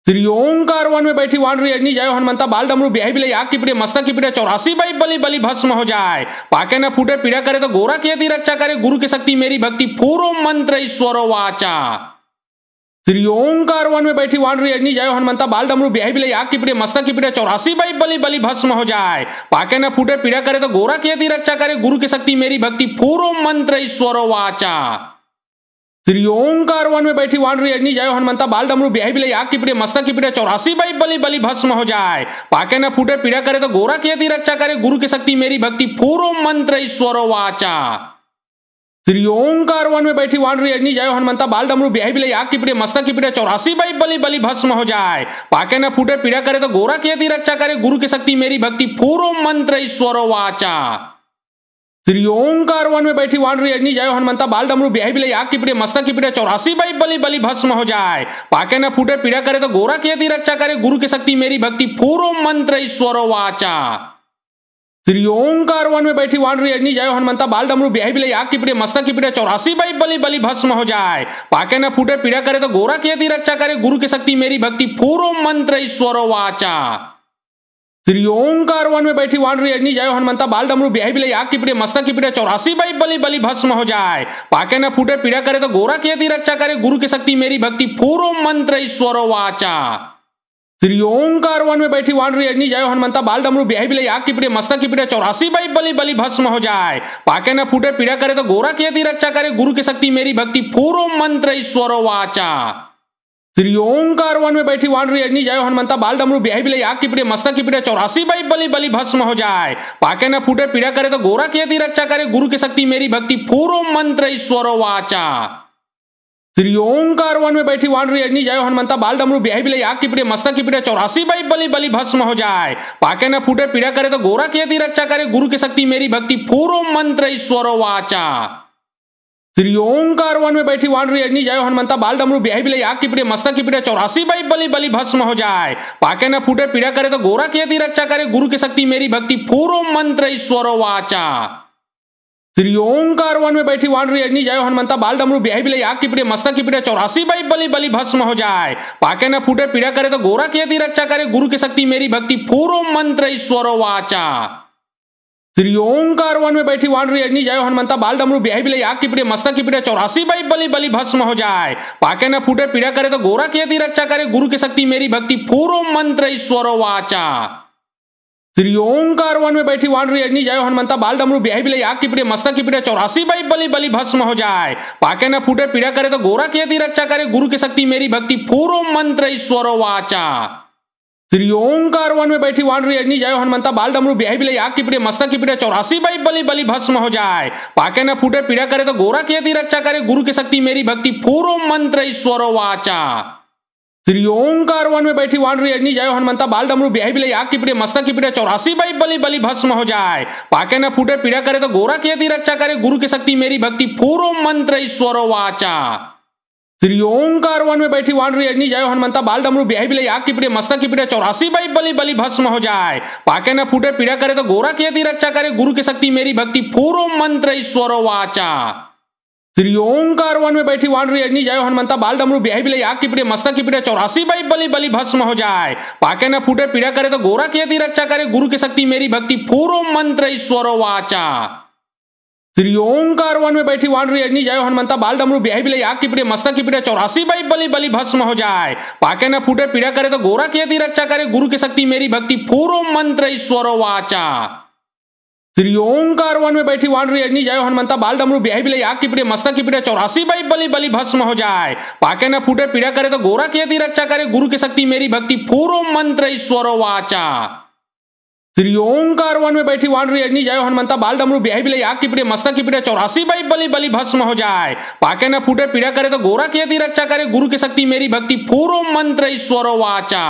श्री ओंकार वन में बैठी वानरी अग्नि जय हनुमंता बाल डमरू ब्याही बिले आग की पीड़े मस्तक की पीड़े 84 बाई बलि बलि भस्म हो जाए। पाके न फूटे पीड़ा करे तो गोरा की अति रक्षा करे गुरु की शक्ति मेरी भक्ति पूर्व मंत्र ईश्वर वाचा। श्री ओंकार वन में बैठी वानरी अग्नि जय हनुमंता बाल डमरू ब्याही बिले आग की पीड़े मस्तक की पीड़े 84 बाई बलि बलि भस्म हो जाए। पाके न फूटे पीड़ा करे तो गोरा की अति रक्षा करे गुरु की शक्ति मेरी भक्ति पूर्व मंत्र ईश्वर वाचा। श्री ओंकार वन में बैठी वानरी अग्नि जय हनुमंता बाल डमरू ब्याही बिले आग की पीड़े मस्तक की पीड़े 84 बाई बलि बलि भस्म हो जाए। पाके न फूटे पीड़ा करे तो गोरा की अति रक्षा करे गुरु की शक्ति मेरी भक्ति पूर्व मंत्र ईश्वर वाचा। श्री ओंकार वन में बैठी वानरी अग्नि जय हनुमंता बाल डमरू ब्याही बिले आग की पीड़े मस्तक की पीड़े 84 बाई बलि बलि भस्म हो जाए। पाके न फूटे पीड़ा करे तो गोरा की अति रक्षा करे गुरु की शक्ति मेरी भक्ति पूर्व मंत्र ईश्वर वाचा। श्री ओंकार वन में बैठी वानरी अग्नि जय हनुमंता बाल डमरू ब्याही बिले आग की पीड़े मस्तक की पीड़े 84 बाई बलि बलि भस्म हो जाए। पाके न फूटे पीड़ा करे तो गोरा की अति रक्षा करे गुरु की शक्ति मेरी भक्ति पूर्व मंत्र ईश्वर वाचा। श्री ओंकार वन में बैठी वानरी अग्नि जय हनुमंता बाल डमरू ब्याही बिले आग की पीड़े मस्तक की पीड़े 84 बाई बलि बलि भस्म हो जाए। पाके न फूटे पीड़ा करे तो गोरा की अति रक्षा करे गुरु की शक्ति मेरी भक्ति पूर्व मंत्र ईश्वर वाचा। श्री ओंकार वन में बैठी वानरी अग्नि जय हनुमंता बाल डमरू ब्याही बिले आग की पीड़े मस्तक की पीड़े 84 बाई बलि बलि भस्म हो जाए। पाके न फूटे पीड़ा करे तो गोरा की अति रक्षा करे गुरु की शक्ति मेरी भक्ति पूर्व मंत्र ईश्वर वाचा। श्री ओंकार वन में बैठी वानरी अग्नि जय हनुमंता बाल डमरू ब्याही बिले आग की पीड़े मस्तक की पीड़े 84 बाई बलि बलि भस्म हो जाए। पाके न फूटे पीड़ा करे तो गोरा की अति रक्षा करे गुरु की शक्ति मेरी भक्ति पूर्व मंत्र ईश्वर वाचा। श्री ओंकार वन में बैठी वानरी अग्नि जय हनुमंता बाल डमरू ब्याही बिले आग की पीड़े मस्तक की पीड़े 84 बाई बलि बलि भस्म हो जाए। पाके न फूटे पीड़ा करे तो गोरा की अति रक्षा करे गुरु की शक्ति मेरी भक्ति पूर्व मंत्र ईश्वर वाचा। श्री ओंकार वन में बैठी वानरी अग्नि जय हनुमंता बाल डमरू ब्याही बिले आग की पीड़े मस्तक की पीड़े 84 बाई बलि बलि भस्म हो जाए। पाके न फूटे पीड़ा करे तो गोरा की अति रक्षा करे गुरु की शक्ति मेरी भक्ति पूर्व मंत्र ईश्वर वाचा। श्री ओंकार वन में बैठी वानरी अग्नि जय हनुमंता बाल डमरू ब्याही बिले आग की पीड़े मस्तक की पीड़े 84 बाई बलि बलि भस्म हो जाए। पाके न फूटे पीड़ा करे तो गोरा की अति रक्षा करे गुरु की शक्ति मेरी भक्ति पूर्व मंत्र ईश्वर वाचा। श्री ओंकार वन में बैठी वानरी अग्नि जय हनुमंता बाल डमरू ब्याही बिले आग की पीड़े मस्तक की पीड़े 84 बाई बलि बलि भस्म हो जाए। पाके न फूटे पीड़ा करे तो गोरा की अति रक्षा करे गुरु की शक्ति मेरी भक्ति पूर्व मंत्र ईश्वर वाचा। श्री ओंकार वन में बैठी वानरी अग्नि जय हनुमंता बाल डमरू ब्याही बिले आग की पीड़े मस्तक की पीड़े 84 बाई बलि बलि भस्म हो जाए। पाके न फूटे पीड़ा करे तो गोरा की अति रक्षा करे गुरु की शक्ति मेरी भक्ति पूर्व मंत्र ईश्वर वाचा। श्री ओंकार वन में बैठी वानरी अग्नि जय हनुमंता बाल डमरू ब्याही बिले आग की पीड़े मस्तक की पीड़े 84 बाई बलि बलि भस्म हो जाए। पाके न फूटे पीड़ा करे तो गोरा की अति रक्षा करे गुरु की शक्ति मेरी भक्ति पूर्व मंत्र ईश्वर वाचा। श्री ओंकार वन में बैठी वानरी अग्नि जय हनुमंता बाल डमरू ब्याही बिले आग की पीड़े मस्तक की पीड़े 84 बाई बलि बलि भस्म हो जाए। पाके न फूटे पीड़ा करे तो गोरा की अति रक्षा करे गुरु की शक्ति मेरी भक्ति पूर्व मंत्र ईश्वर वाचा। श्री ओंकार वन में बैठी वानरी अग्नि जय हनुमंता बाल डमरू ब्याही बिले आग की पीड़े मस्तक की पीड़े 84 बाई बलि बलि भस्म हो जाए। पाके न फूटे पीड़ा करे तो गोरा की अति रक्षा करे गुरु की शक्ति मेरी भक्ति पूर्व मंत्र ईश्वर वाचा। श्री ओंकार वन में बैठी वानरी अग्नि जय हनुमंता बाल डमरू ब्याही बिले आग की पीड़े मस्तक की पीड़े 84 बाई बलि बलि भस्म हो जाए। पाके न फूटे पीड़ा करे तो गोरा की अति रक्षा करे गुरु की शक्ति मेरी भक्ति पूर्व मंत्र ईश्वर वाचा। श्री ओंकार वन में बैठी वानरी अग्नि जय हनुमंता बाल डमरू ब्याही बिले आग की पीड़े मस्तक की पीड़े 84 बाई बलि बलि भस्म हो जाए। पाके न फूटे पीड़ा करे तो गोरा की अति रक्षा करे गुरु की शक्ति मेरी भक्ति पूर्व मंत्र ईश्वर वाचा। श्री ओंकार वन में बैठी वानरी अग्नि जय हनुमंता बाल डमरू ब्याही बिले आग की पीड़े मस्तक की पीड़े 84 बाई बलि बलि भस्म हो जाए। पाके न फूटे पीड़ा करे तो गोरा की रक्षा करे गुरु की शक्ति मेरी भक्ति पूर्व मंत्र ईश्वर वाचा। श्री ओंकार वन में बैठी वानरी अग्नि जय हनुमंता बाल डमरू ब्याही बिले आग की पीड़े मस्तक की पीड़े 84 बाई बलि बलि भस्म हो जाए। पाके न फूटे पीड़ा करे तो गोरा की रक्षा करे गुरु की शक्ति मेरी भक्ति पूर्व मंत्र ईश्वर वाचा। श्री ओंकार वन में बैठी वानरी अग्नि जय हनुमंता बाल डमरू ब्याही बिले आग की पीड़े मस्तक की पीड़े 84 बाई बलि बलि भस्म हो जाए। पाके न फूटे पीड़ा करे तो गोरा की रक्षा करे गुरु की शक्ति मेरी भक्ति पूर्व मंत्र ईश्वर वाचा।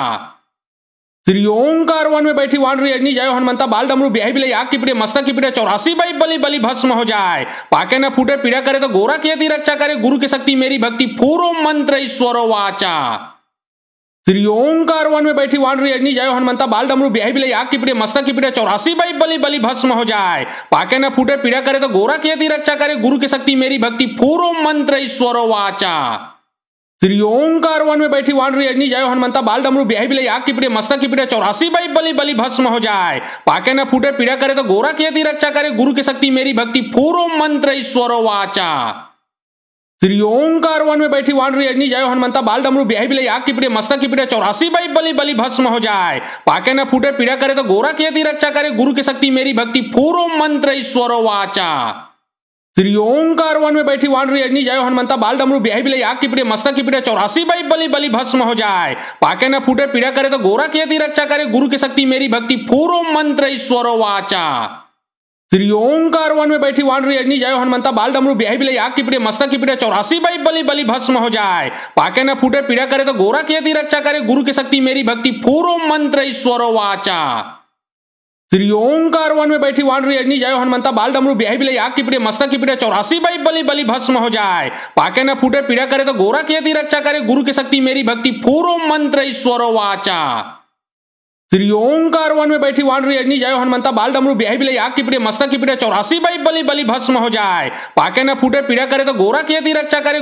श्री ओंकार वन में बैठी वानरी अग्नि जय हनुमंता बाल डमरू ब्याही बिले आग की पीड़े मस्तक की पीड़े 84 बाई बलि बलि भस्म हो जाए। पाके न फूटे पीड़ा करे तो गोरा की रक्षा करे गुरु की शक्ति मेरी भक्ति पूर्व मंत्र ईश्वर वाचा। श्री ओंकार वन में बैठी वानरी अग्नि जय हनुमंता बाल डमरू ब्याही बिले आग की पीड़े मस्तक की पीड़े 84 बाई बलि बलि भस्म हो जाए। पाके न फूटे पीड़ा करे तो गोरा की रक्षा करे गुरु की शक्ति मेरी भक्ति पूर्व मंत्र ईश्वर वाचा। श्री ओंकार वन में बैठी वानरी अग्नि जय हनुमंता बाल डमरू ब्याही बिले आग की पीड़े मस्तक की पीड़े 84 बाई बलि बलि भस्म हो जाए। पाके न फूटे पीड़ा करे तो गोरा की रक्षा करे गुरु की शक्ति मेरी भक्ति पूर्व मंत्र ईश्वर वाचा। श्री ओंकार वन में बैठी वानरी अग्नि जय हनुमंता बाल डमरू ब्याही बिले आग की पीड़े मस्तक की पीड़े 84 बाई बलि बलि भस्म हो जाए। पाके न फूटे पीड़ा करे तो गोरा की रक्षा करे गुरु की शक्ति मेरी भक्ति पूर्व मंत्र ईश्वर वाचा। श्री ओंकार वन में बैठी वानरी अग्नि जय हनुमंता बाल डमरू ब्याही बिले आग की पीड़े मस्तक की पीड़े 84 बाई बलि बलि भस्म हो जाए। पाके न फूटे पीड़ा करे तो गोरा की रक्षा करे गुरु की शक्ति मेरी भक्ति पूर्व मंत्र ईश्वर वाचा। श्री ओंकार वन में बैठी वानरी अग्नि जय हनुमंता बाल डमरू ब्याही बिले आग की पीड़े मस्तक की पीड़े 84 बाई बलि बलि भस्म हो जाए। पाके न फूटे पीड़ा करे तो गोरा की रक्षा करे गुरु की शक्ति मेरी भक्ति पूर्व मंत्र ईश्वर वाचा। श्री ओंकार वन में बैठी वानरी अग्नि जय हनुमंता बाल डमरू ब्याही बिले आग की पीड़े मस्तक की पीड़े 84 बाई बलि बलि भस्म हो जाए। पाके न फूटे पीड़ा करे तो गोरा की रक्षा करे गुरु की शक्ति मेरी भक्ति पूर्व मंत्र ईश्वर वाचा। श्री ओंकार वन में बैठी वानरी अग्नि जय हनुमंता बाल डमरू ब्याही बिले आग की पीड़े मस्तक की पीड़े 84 बाई बलि बलि भस्म हो जाए। पाके न फूटे पीड़ा करे तो गोरा की रक्षा करे